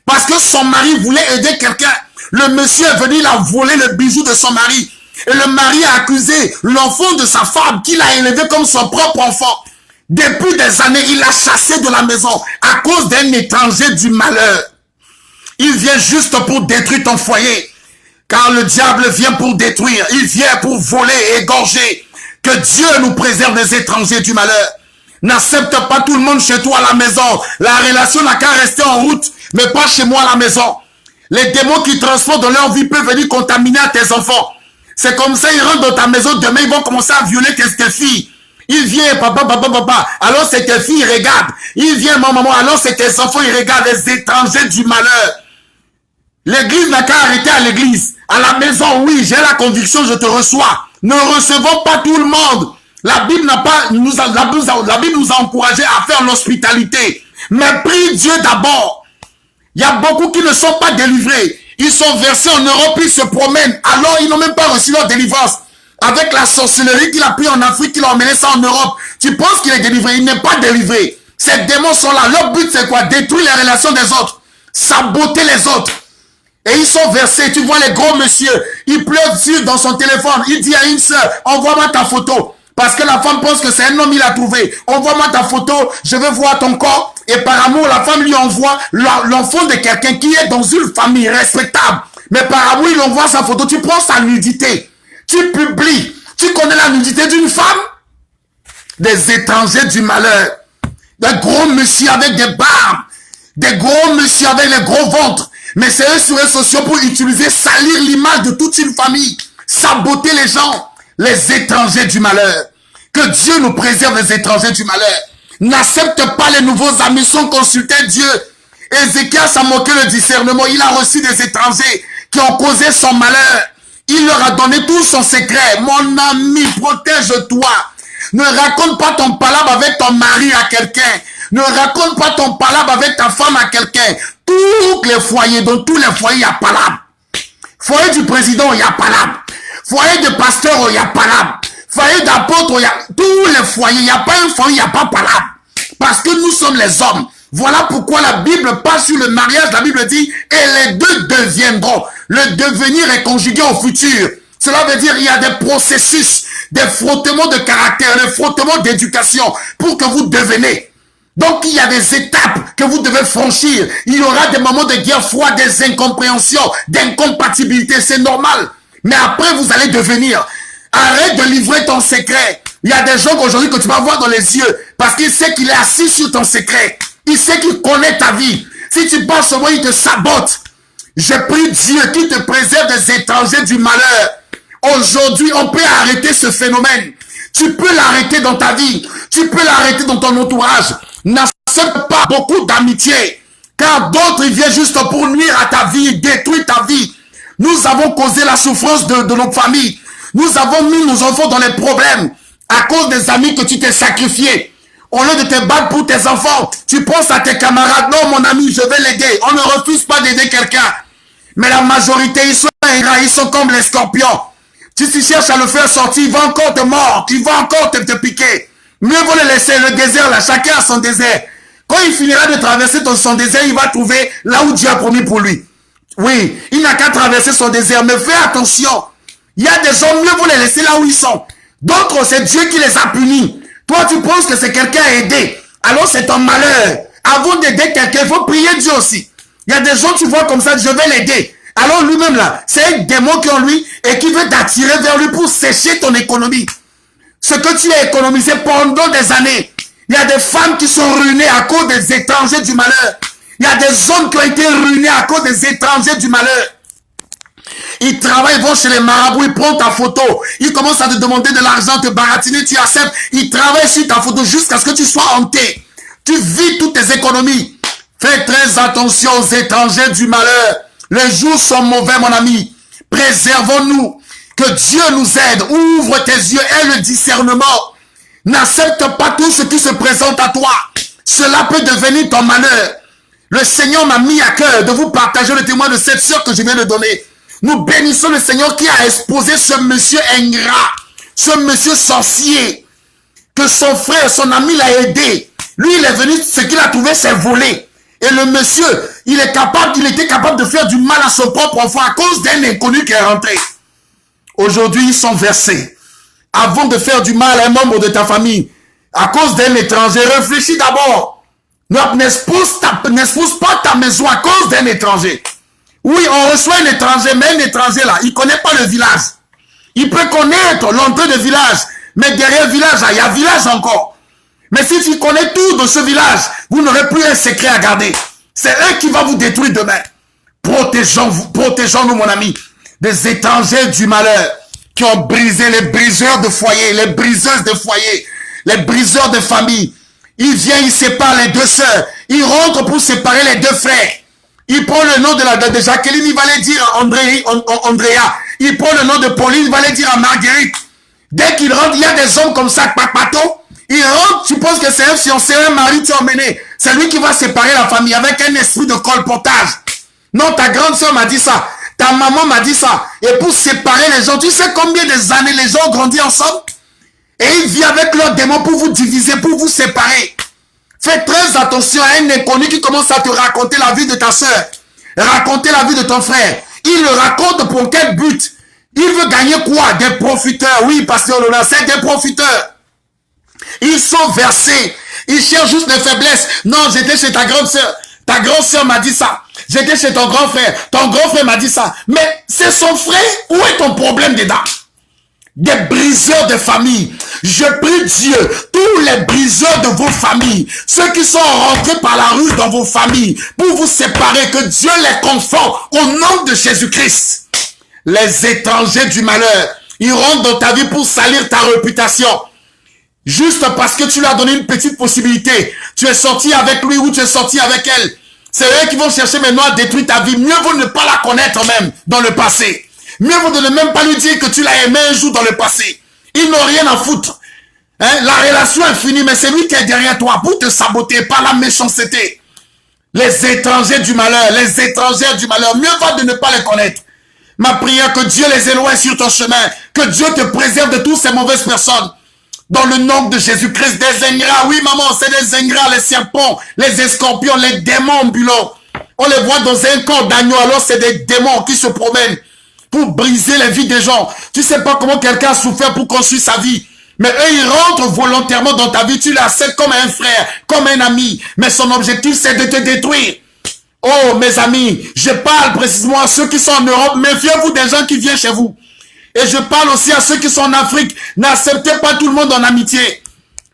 parce que son mari voulait aider quelqu'un. Le monsieur est venu, il a volé le bijou de son mari. Et le mari a accusé l'enfant de sa femme qu'il a élevé comme son propre enfant. Depuis des années, il l'a chassé de la maison à cause d'un étranger du malheur. Il vient juste pour détruire ton foyer. Car le diable vient pour détruire. Il vient pour voler et égorger. Que Dieu nous préserve des étrangers du malheur. N'accepte pas tout le monde chez toi à la maison. La relation n'a qu'à rester en route, mais pas chez moi à la maison. Les démons qui transforment dans leur vie peuvent venir contaminer à tes enfants. C'est comme ça, ils rentrent dans ta maison, demain ils vont commencer à violer tes filles. Il vient, papa, alors c'est tes filles, ils regardent. Il vient, maman, alors c'est tes enfants, ils regardent, les étrangers du malheur. L'église n'a qu'à arrêter à l'église. À la maison, oui, j'ai la conviction, je te reçois. Ne recevons pas tout le monde. La Bible nous a encouragé à faire l'hospitalité. Mais prie Dieu d'abord. Il y a beaucoup qui ne sont pas délivrés. Ils sont versés en Europe, ils se promènent. Alors, ils n'ont même pas reçu leur délivrance. Avec la sorcellerie qu'il a pris en Afrique, il a emmené ça en Europe. Tu penses qu'il est délivré? Il n'est pas délivré. Ces démons sont là. Leur but, c'est quoi? Détruire les relations des autres. Saboter les autres. Et ils sont versés. Tu vois les gros monsieur. Il pleure dessus dans son téléphone. Il dit à une sœur, envoie-moi ta photo. Parce que la femme pense que c'est un homme, il a trouvé. Envoie-moi ta photo, je veux voir ton corps. Et par amour, la femme lui envoie l'enfant de quelqu'un qui est dans une famille respectable. Mais par amour, il envoie sa photo. Tu prends sa nudité. Tu publies. Tu connais la nudité d'une femme? Des étrangers du malheur. Des gros monsieur avec des barbes. Des gros monsieur avec les gros ventres. Mais c'est eux sur les réseaux sociaux pour utiliser, salir l'image de toute une famille. Saboter les gens. Les étrangers du malheur. Que Dieu nous préserve des étrangers du malheur. N'accepte pas les nouveaux amis sans consulter Dieu. Ézéchias a manqué le discernement. Il a reçu des étrangers qui ont causé son malheur. Il leur a donné tout son secret. Mon ami, protège-toi. Ne raconte pas ton palabre avec ton mari à quelqu'un. Ne raconte pas ton palabre avec ta femme à quelqu'un. Tous les foyers, dans tous les foyers, il y a palabre. Foyer du président, il y a palabre. Foyer de pasteur, il y a palabre. Foyer d'apôtre, il y a tous les foyers. Il n'y a pas un foyer, il n'y a pas palabre. Parce que nous sommes les hommes. Voilà pourquoi la Bible parle sur le mariage. La Bible dit, et les deux deviendront. Le devenir est conjugué au futur. Cela veut dire, il y a des processus, des frottements de caractère, des frottements d'éducation pour que vous devenez. Donc, il y a des étapes que vous devez franchir. Il y aura des moments de guerre froide, des incompréhensions, d'incompatibilité. C'est normal. Mais après, vous allez devenir. Arrête de livrer ton secret. Il y a des gens aujourd'hui que tu vas voir dans les yeux parce qu'il sait qu'il est assis sur ton secret. Il sait qu'il connaît ta vie. Si tu penses sur moi, il te sabote. Je prie Dieu qui te préserve des étrangers du malheur. Aujourd'hui, on peut arrêter ce phénomène. Tu peux l'arrêter dans ta vie. Tu peux l'arrêter dans ton entourage. N'accepte pas beaucoup d'amitié. Car d'autres, ils viennent juste pour nuire à ta vie, détruire ta vie. Nous avons causé la souffrance de nos familles. Nous avons mis nos enfants dans les problèmes à cause des amis que tu t'es sacrifiés. Au lieu de te battre pour tes enfants, tu penses à tes camarades. Non, mon ami, je vais l'aider. On ne refuse pas d'aider quelqu'un. Mais la majorité, ils sont ingrats, ils sont comme les scorpions. Si tu cherches à le faire sortir, il va encore te mordre, il va encore te piquer. Mieux vaut le laisser, le désert là, chacun a son désert. Quand il finira de traverser son désert, il va trouver là où Dieu a promis pour lui. Oui, il n'a qu'à traverser son désert, mais fais attention. Il y a des gens, mieux vaut les laisser là où ils sont. D'autres, c'est Dieu qui les a punis. Toi, tu penses que c'est quelqu'un à aider. Alors, c'est ton malheur. Avant d'aider quelqu'un, il faut prier Dieu aussi. Il y a des gens, tu vois comme ça, je vais l'aider. Alors, lui-même là, c'est un démon qui est en lui et qui veut t'attirer vers lui pour sécher ton économie. Ce que tu as économisé pendant des années. Il y a des femmes qui sont ruinées à cause des étrangers du malheur. Il y a des hommes qui ont été ruinés à cause des étrangers du malheur. Ils travaillent, ils vont chez les marabouts, ils prennent ta photo. Ils commencent à te demander de l'argent, te baratiner, tu acceptes. Ils travaillent sur ta photo jusqu'à ce que tu sois hanté. Tu vis toutes tes économies. Fais très attention aux étrangers du malheur. Les jours sont mauvais, mon ami. Préservons-nous. Que Dieu nous aide. Ouvre tes yeux et le discernement. N'accepte pas tout ce qui se présente à toi. Cela peut devenir ton malheur. Le Seigneur m'a mis à cœur de vous partager le témoin de cette sœur que je viens de donner. Nous bénissons le Seigneur qui a exposé ce monsieur ingrat, ce monsieur sorcier, que son frère, son ami l'a aidé. Lui, il est venu, ce qu'il a trouvé, c'est voler. Et le monsieur, il était capable de faire du mal à son propre enfant à cause d'un inconnu qui est rentré. Aujourd'hui, ils sont versés. Avant de faire du mal à un membre de ta famille, à cause d'un étranger, réfléchis d'abord. N'expose pas ta maison à cause d'un étranger. Oui, on reçoit un étranger, mais un étranger là, il ne connaît pas le village. Il peut connaître l'entrée de village, mais derrière le village, il y a village encore. Mais si tu connais tout de ce village, vous n'aurez plus un secret à garder. C'est eux qui vont vous détruire demain. Protégeons-nous, mon ami, des étrangers du malheur qui ont brisé les briseurs de foyer, les briseuses de foyer, les briseurs de famille. Il vient, il sépare les deux sœurs. Il rentre pour séparer les deux frères. Il prend le nom de Jacqueline, il va aller dire à Andrea. Il prend le nom de Pauline, il va aller dire à Marguerite. Dès qu'il rentre, il y a des hommes comme ça, papato. Il rentre, tu penses que c'est un fiancé, un mari, tu as emmené. C'est lui qui va séparer la famille avec un esprit de colportage. Non, ta grande soeur m'a dit ça. Ta maman m'a dit ça. Et pour séparer les gens, tu sais combien des années les gens ont grandi ensemble? Et il vient avec leurs démons pour vous diviser, pour vous séparer. Fais très attention à un inconnu qui commence à te raconter la vie de ta soeur, raconter la vie de ton frère. Il le raconte pour quel but? Il veut gagner quoi? Des profiteurs. Oui, pasteur Lola, c'est des profiteurs. Ils sont versés. Ils cherchent juste les faiblesses. Non, j'étais chez ta grande soeur. Ta grande soeur m'a dit ça. J'étais chez ton grand frère. Ton grand frère m'a dit ça. Mais c'est son frère. Où est ton problème dedans? Des briseurs de famille. Je prie Dieu, tous les briseurs de vos familles, ceux qui sont rentrés par la rue dans vos familles, pour vous séparer, que Dieu les confond au nom de Jésus-Christ. Les étrangers du malheur, ils rentrent dans ta vie pour salir ta réputation. Juste parce que tu lui as donné une petite possibilité. Tu es sorti avec lui ou tu es sorti avec elle. C'est eux qui vont chercher maintenant à détruire ta vie. Mieux vaut ne pas la connaître même dans le passé. Mieux vaut de ne même pas lui dire que tu l'as aimé un jour dans le passé. Ils n'ont rien à foutre. Hein? La relation est finie, mais c'est lui qui est derrière toi pour te saboter par la méchanceté. Les étrangers du malheur, les étrangères du malheur, mieux vaut de ne pas les connaître. Ma prière, que Dieu les éloigne sur ton chemin, que Dieu te préserve de toutes ces mauvaises personnes. Dans le nom de Jésus-Christ, des ingrats, oui maman, c'est des ingrats, les serpents, les escorpions, les démons ambulants. On les voit dans un corps d'agneau, alors c'est des démons qui se promènent pour briser les vies des gens. Tu sais pas comment quelqu'un a souffert pour construire sa vie. Mais eux, ils rentrent volontairement dans ta vie. Tu l'acceptes comme un frère, comme un ami. Mais son objectif, c'est de te détruire. Oh, mes amis, je parle précisément à ceux qui sont en Europe. Méfiez-vous des gens qui viennent chez vous. Et je parle aussi à ceux qui sont en Afrique. N'acceptez pas tout le monde en amitié.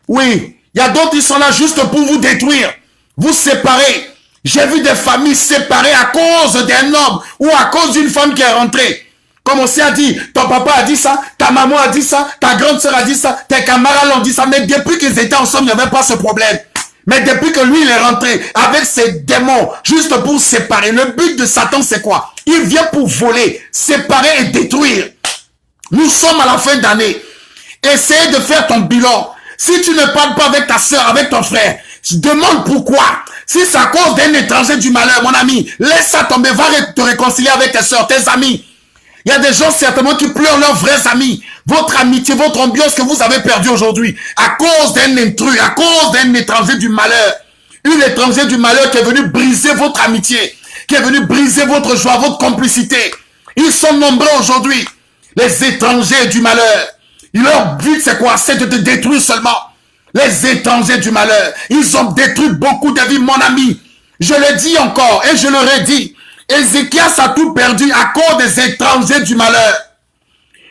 Oui, il y a d'autres qui sont là juste pour vous détruire. Vous séparer. J'ai vu des familles séparées à cause d'un homme ou à cause d'une femme qui est rentrée. Comme on s'est dit, ton papa a dit ça, ta maman a dit ça, ta grande soeur a dit ça, tes camarades l'ont dit ça. Mais depuis qu'ils étaient ensemble, il n'y avait pas ce problème. Mais depuis que lui, il est rentré avec ses démons, juste pour séparer. Le but de Satan, c'est quoi? Il vient pour voler, séparer et détruire. Nous sommes à la fin d'année. Essaye de faire ton bilan. Si tu ne parles pas avec ta soeur, avec ton frère, demande pourquoi. Si c'est à cause d'un étranger du malheur, mon ami, laisse ça tomber, va te réconcilier avec tes soeurs, tes amis. Il y a des gens certainement qui pleurent leurs vrais amis. Votre amitié, votre ambiance que vous avez perdue aujourd'hui, à cause d'un intrus, à cause d'un étranger du malheur. Un étranger du malheur qui est venu briser votre amitié, qui est venu briser votre joie, votre complicité. Ils sont nombreux aujourd'hui. Les étrangers du malheur. Leur but c'est quoi? C'est de te détruire seulement. Les étrangers du malheur. Ils ont détruit beaucoup de vies, mon ami. Je le dis encore et je le redis. Ézéchias a tout perdu à cause des étrangers du malheur.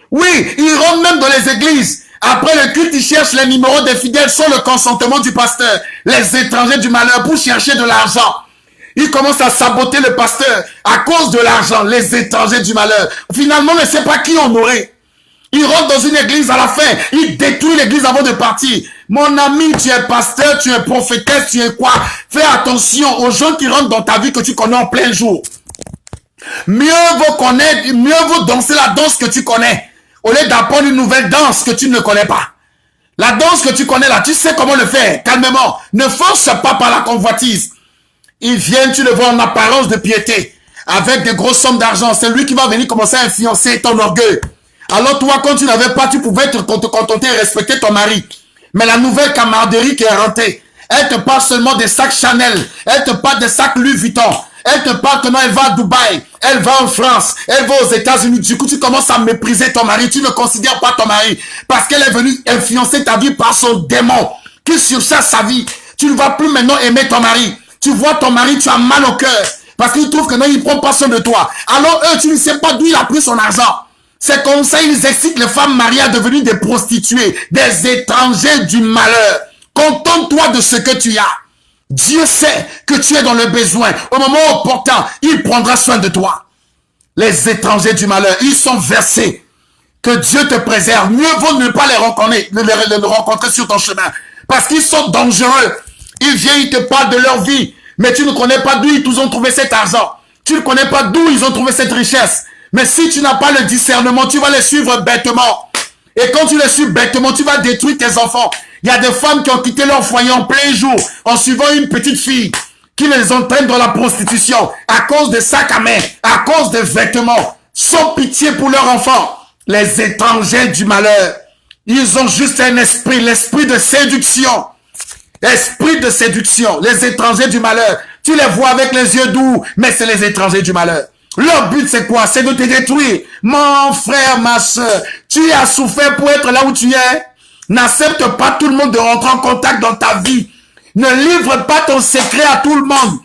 Oui, ils rentrent même dans les églises. Après le culte, ils cherchent les numéros des fidèles sans le consentement du pasteur. Les étrangers du malheur pour chercher de l'argent. Ils commencent à saboter le pasteur à cause de l'argent, les étrangers du malheur. Finalement, on ne sait pas qui honorer. Ils rentrent dans une église à la fin. Ils détruisent l'église avant de partir. Mon ami, tu es pasteur, tu es prophétesse, tu es quoi? Fais attention aux gens qui rentrent dans ta vie que tu connais en plein jour. Mieux vaut connaître, mieux vaut danser la danse que tu connais. au lieu d'apprendre une nouvelle danse que tu ne connais pas. La danse que tu connais là, tu sais comment le faire, calmement. Ne force pas par la convoitise. Ils viennent, tu le vois en apparence de piété, avec des grosses sommes d'argent. C'est lui qui va venir commencer à influencer ton orgueil. Alors toi, quand tu n'avais pas, tu pouvais te contenter et respecter ton mari. Mais la nouvelle camaraderie qui est rentrée, elle te parle seulement des sacs Chanel, elle te parle des sacs Louis Vuitton, elle te parle que non, elle va à Dubaï, elle va en France, elle va aux États-Unis. Du coup, tu commences à mépriser ton mari, tu ne considères pas ton mari parce qu'elle est venue influencer ta vie par son démon qui surchasse sa vie. Tu ne vas plus maintenant aimer ton mari. Tu vois ton mari, tu as mal au cœur parce qu'il trouve que non, il prend pas soin de toi. Alors eux, tu ne sais pas d'où il a pris son argent. C'est comme ça, ils excitent les femmes mariées à devenir des prostituées, des étrangers du malheur. Contente-toi de ce que tu as. Dieu sait que tu es dans le besoin. Au moment opportun, il prendra soin de toi. Les étrangers du malheur, ils sont versés. Que Dieu te préserve. Mieux vaut ne pas les rencontrer sur ton chemin. Parce qu'ils sont dangereux. Ils viennent, ils te parlent de leur vie. Mais tu ne connais pas d'où ils ont trouvé cet argent. Tu ne connais pas d'où ils ont trouvé cette richesse. Mais si tu n'as pas le discernement, tu vas les suivre bêtement. Et quand tu les suis bêtement, tu vas détruire tes enfants. Il y a des femmes qui ont quitté leur foyer en plein jour en suivant une petite fille qui les entraîne dans la prostitution à cause des sacs à main, à cause des vêtements, sans pitié pour leurs enfants. Les étrangers du malheur, ils ont juste un esprit, l'esprit de séduction. Esprit de séduction, les étrangers du malheur. Tu les vois avec les yeux doux, mais c'est les étrangers du malheur. Leur but, c'est quoi? C'est de te détruire. Mon frère, ma soeur, tu as souffert pour être là où tu es. N'accepte pas tout le monde de rentrer en contact dans ta vie. Ne livre pas ton secret à tout le monde.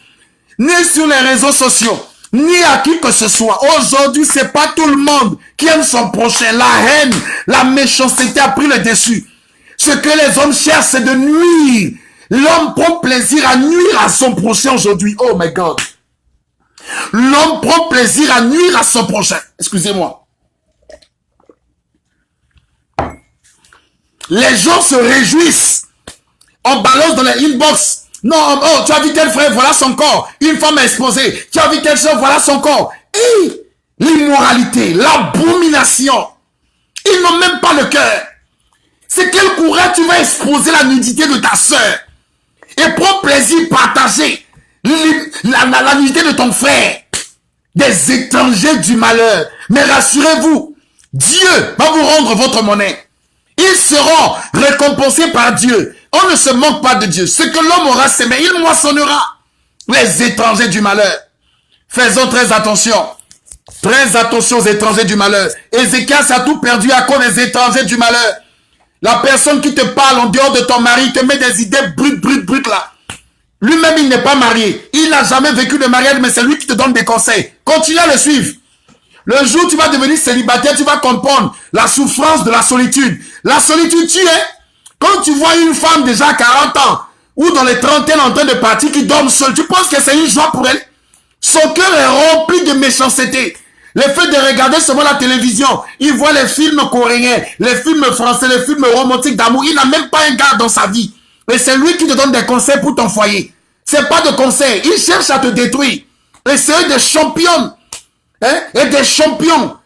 Ni sur les réseaux sociaux, ni à qui que ce soit. Aujourd'hui, c'est pas tout le monde qui aime son prochain. La haine, la méchanceté a pris le dessus. Ce que les hommes cherchent, c'est de nuire. L'homme prend plaisir à nuire à son prochain aujourd'hui. Oh my God. L'homme prend plaisir à nuire à son prochain. Excusez-moi. Les gens se réjouissent. On balance dans les inbox. Non, oh, tu as vu tel frère, voilà son corps. Une femme exposée. Tu as vu telle soeur, voilà son corps. Et l'immoralité, l'abomination. Ils n'ont même pas le cœur. C'est quel courage tu vas exposer la nudité de ta soeur et prends plaisir partager la nudité de ton frère. Des étrangers du malheur. Mais rassurez-vous, Dieu va vous rendre votre monnaie. Ils seront récompensés par Dieu. On ne se moque pas de Dieu. Ce que l'homme aura semé, il moissonnera. Les étrangers du malheur. Faisons très attention. Très attention aux étrangers du malheur. Ézéchias a tout perdu à cause des étrangers du malheur. La personne qui te parle en dehors de ton mari te met des idées brutes là. Lui-même, il n'est pas marié. Il n'a jamais vécu de mariage, mais c'est lui qui te donne des conseils. Continue à le suivre. Le jour où tu vas devenir célibataire, tu vas comprendre la souffrance de la solitude. La solitude, tu es. Quand tu vois une femme déjà à 40 ans, ou dans les trentaines en train de partir, qui dorme seule, tu penses que c'est une joie pour elle? Son cœur est rempli de méchanceté. Le fait de regarder seulement la télévision, il voit les films coréens, les films français, les films romantiques d'amour. Il n'a même pas un gars dans sa vie. Et c'est lui qui te donne des conseils pour ton foyer. C'est pas de conseils. Il cherche à te détruire. Et c'est des champions. Hein? Et des champions.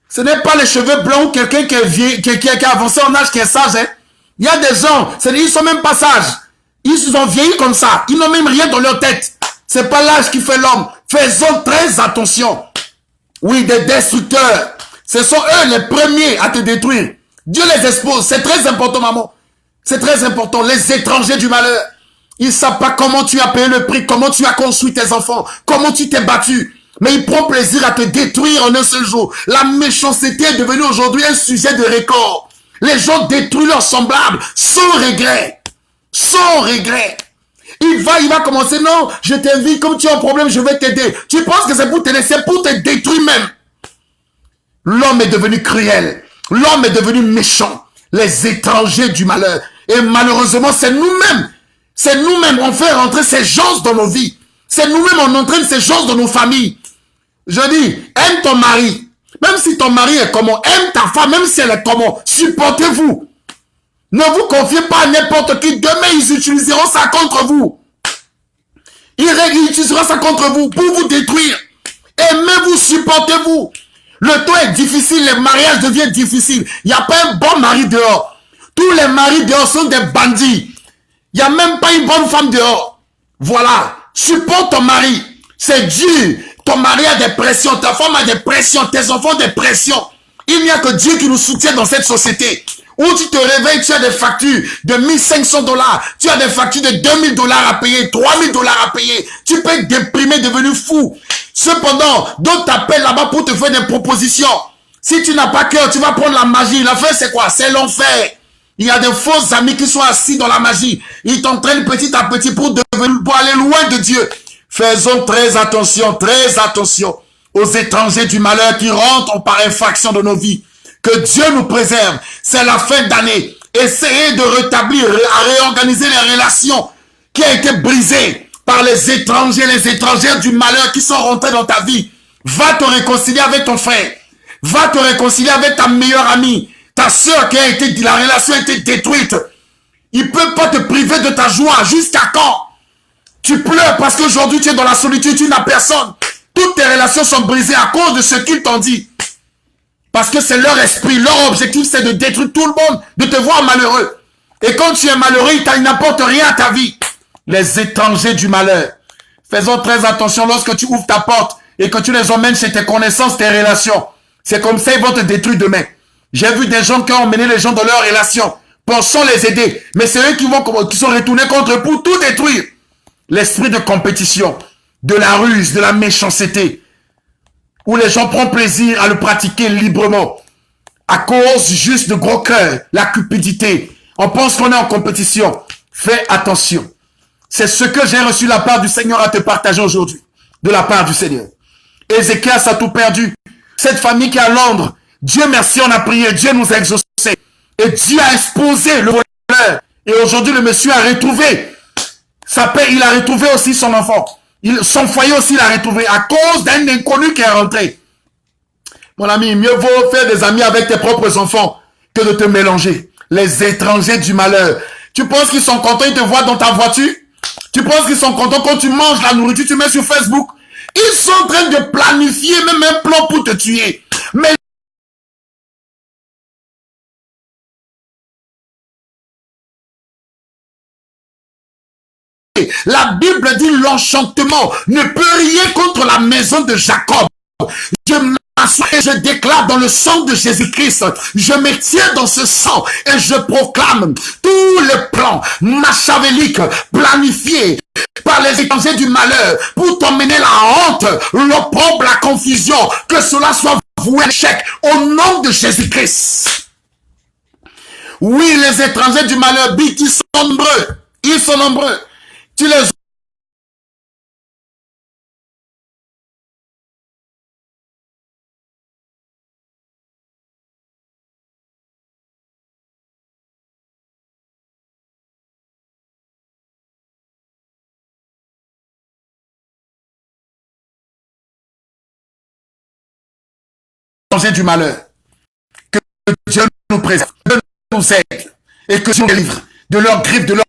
Ce n'est pas les cheveux blancs ou quelqu'un qui est avancé en âge qui est sage. Hein? Il y a des gens, ils ne sont même pas sages. Ils se sont vieillis comme ça. Ils n'ont même rien dans leur tête. C'est pas l'âge qui fait l'homme. Faisons très attention. Oui, des destructeurs. Ce sont eux les premiers à te détruire. Dieu les expose. C'est très important, maman. C'est très important. Les étrangers du malheur. Ils ne savent pas comment tu as payé le prix, comment tu as construit tes enfants, comment tu t'es battu. Mais ils prennent plaisir à te détruire en un seul jour. La méchanceté est devenue aujourd'hui un sujet de record. Les gens détruisent leurs semblables sans regret. Sans regret. Il va commencer, non, je t'invite, comme tu as un problème, je vais t'aider. Tu penses que c'est pour t'aider, c'est pour te détruire même. L'homme est devenu cruel. L'homme est devenu méchant. Les étrangers du malheur. Et malheureusement, c'est nous-mêmes. C'est nous-mêmes, on fait rentrer ces gens dans nos vies. C'est nous-mêmes, on entraîne ces gens dans nos familles. Je dis, aime ton mari. Même si ton mari est comment, aime ta femme, même si elle est comment. Supportez-vous. Ne vous confiez pas à n'importe qui. Demain, ils utiliseront ça contre vous. Ils utiliseront ça contre vous pour vous détruire. Aimez-vous, supportez-vous. Le temps est difficile, les mariages deviennent difficiles. Il n'y a pas un bon mari dehors. Tous les maris dehors sont des bandits. Il n'y a même pas une bonne femme dehors. Voilà. Supporte ton mari. C'est dur. Ton mari a des pressions, ta femme a des pressions, tes enfants ont des pressions. Il n'y a que Dieu qui nous soutient dans cette société. Où tu te réveilles, tu as des factures de 1500 $, tu as des factures de 2000 $ à payer, 3000 $ à payer. Tu peux être déprimé, devenu fou. Cependant, d'autres t'appellent là-bas pour te faire des propositions. Si tu n'as pas cœur, tu vas prendre la magie. L'enfer, c'est quoi? C'est l'enfer. Il y a des faux amis qui sont assis dans la magie. Ils t'entraînent petit à petit pour aller loin de Dieu. Faisons très attention aux étrangers du malheur qui rentrent par infraction de nos vies. Que Dieu nous préserve. C'est la fin d'année. Essayez de rétablir, à réorganiser les relations qui ont été brisées par les étrangères du malheur qui sont rentrés dans ta vie. Va te réconcilier avec ton frère. Va te réconcilier avec ta meilleure amie. Ta soeur la relation a été détruite. Il ne peut pas te priver de ta joie. Jusqu'à quand? Tu pleures parce qu'aujourd'hui tu es dans la solitude, tu n'as personne. Toutes tes relations sont brisées à cause de ce qu'ils t'ont dit. Parce que c'est leur esprit, leur objectif c'est de détruire tout le monde, de te voir malheureux. Et quand tu es malheureux, ils n'apportent rien à ta vie. Les étrangers du malheur. Faisons très attention lorsque tu ouvres ta porte et que tu les emmènes chez tes connaissances, tes relations. C'est comme ça ils vont te détruire demain. J'ai vu des gens qui ont emmené les gens dans leurs relations, pensant les aider. Mais c'est eux qui sont retournés contre eux pour tout détruire. L'esprit de compétition, de la ruse, de la méchanceté, où les gens prennent plaisir à le pratiquer librement, à cause juste de gros cœurs, la cupidité. On pense qu'on est en compétition. Fais attention. C'est ce que j'ai reçu de la part du Seigneur à te partager aujourd'hui, de la part du Seigneur. Ézéchias a tout perdu. Cette famille qui est à Londres, Dieu merci, on a prié, Dieu nous a exaucés. Et Dieu a exposé le voleur. Et aujourd'hui, le monsieur a retrouvé sa paix, il a retrouvé aussi son enfant. Son foyer aussi l'a retrouvé à cause d'un inconnu qui est rentré. Mon ami, mieux vaut faire des amis avec tes propres enfants que de te mélanger. Les étrangers du malheur. Tu penses qu'ils sont contents, ils te voient dans ta voiture? Tu penses qu'ils sont contents quand tu manges la nourriture, tu mets sur Facebook? Ils sont en train de planifier même un plan pour te tuer. Mais la Bible dit l'enchantement ne peut rien contre la maison de Jacob. Je m'assois et je déclare dans le sang de Jésus-Christ, je me tiens dans ce sang et je proclame tous les plans machiavéliques planifiés par les étrangers du malheur pour t'emmener la honte, l'opprobre, la confusion, que cela soit voué à l'échec au nom de Jésus-Christ. Oui, les étrangers du malheur, ils sont nombreux. Ils sont nombreux. Tu les étrangers du malheur. Que Dieu nous préserve, que Dieu nous aide et que Dieu nous délivre de leurs griffes, de leurs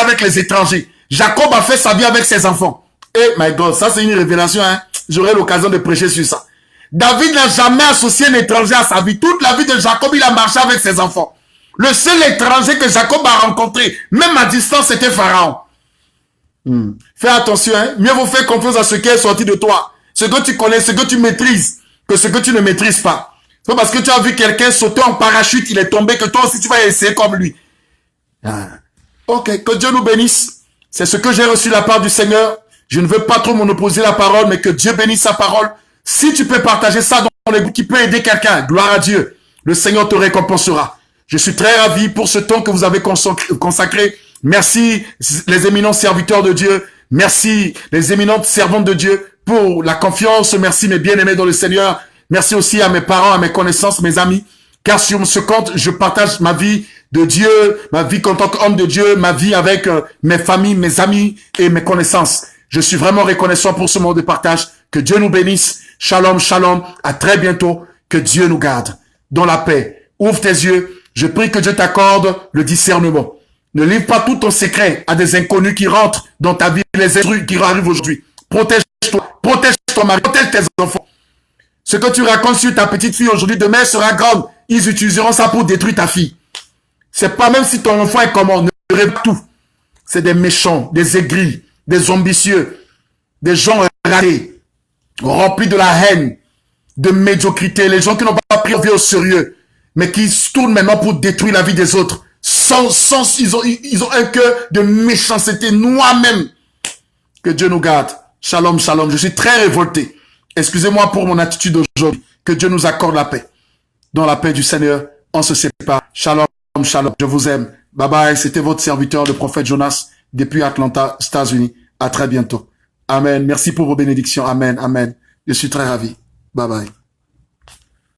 avec les étrangers. Jacob a fait sa vie avec ses enfants. Eh my God, ça c'est une révélation, hein. J'aurai l'occasion de prêcher sur ça. David n'a jamais associé un étranger à sa vie. Toute la vie de Jacob, il a marché avec ses enfants. Le seul étranger que Jacob a rencontré, même à distance, c'était Pharaon. Fais attention, hein. Mieux vaut faire confiance à ce qui est sorti de toi. Ce que tu connais, ce que tu maîtrises, que ce que tu ne maîtrises pas. C'est pas parce que tu as vu quelqu'un sauter en parachute, il est tombé, que toi aussi tu vas essayer comme lui. Ok, que Dieu nous bénisse. C'est ce que j'ai reçu de la part du Seigneur. Je ne veux pas trop monopoliser la parole, mais que Dieu bénisse sa parole. Si tu peux partager ça dans les groupes qui peut aider quelqu'un, gloire à Dieu. Le Seigneur te récompensera. Je suis très ravi pour ce temps que vous avez consacré. Merci les éminents serviteurs de Dieu. Merci les éminentes servantes de Dieu pour la confiance. Merci mes bien-aimés dans le Seigneur. Merci aussi à mes parents, à mes connaissances, mes amis. Car sur ce compte, je partage ma vie de Dieu, ma vie en tant qu'homme de Dieu, ma vie avec mes familles, mes amis et mes connaissances. Je suis vraiment reconnaissant pour ce moment de partage. Que Dieu nous bénisse. Shalom, shalom. À très bientôt. Que Dieu nous garde dans la paix. Ouvre tes yeux Je prie que Dieu t'accorde le discernement. Ne livre pas tout ton secret à des inconnus qui rentrent dans ta vie, les intrus qui arrivent aujourd'hui. Protège-toi, protège ton mari, protège tes enfants. Ce que tu racontes sur ta petite fille aujourd'hui, demain elle sera grande. Ils utiliseront ça pour détruire ta fille. C'est pas même si ton enfant est comment, ne rêve tout. C'est des méchants, des aigris, des ambitieux, des gens ratés, remplis de la haine, de médiocrité, les gens qui n'ont pas pris la vie au sérieux, mais qui se tournent maintenant pour détruire la vie des autres. Ils ont un cœur de méchanceté noir même. Que Dieu nous garde. Shalom, shalom. Je suis très révolté. Excusez-moi pour mon attitude aujourd'hui. Que Dieu nous accorde la paix. Dans la paix du Seigneur, on se sépare. Shalom, shalom. Je vous aime. Bye bye. C'était votre serviteur, le prophète Jonas, depuis Atlanta, États-Unis. À très bientôt. Amen. Merci pour vos bénédictions. Amen, amen. Je suis très ravi. Bye bye.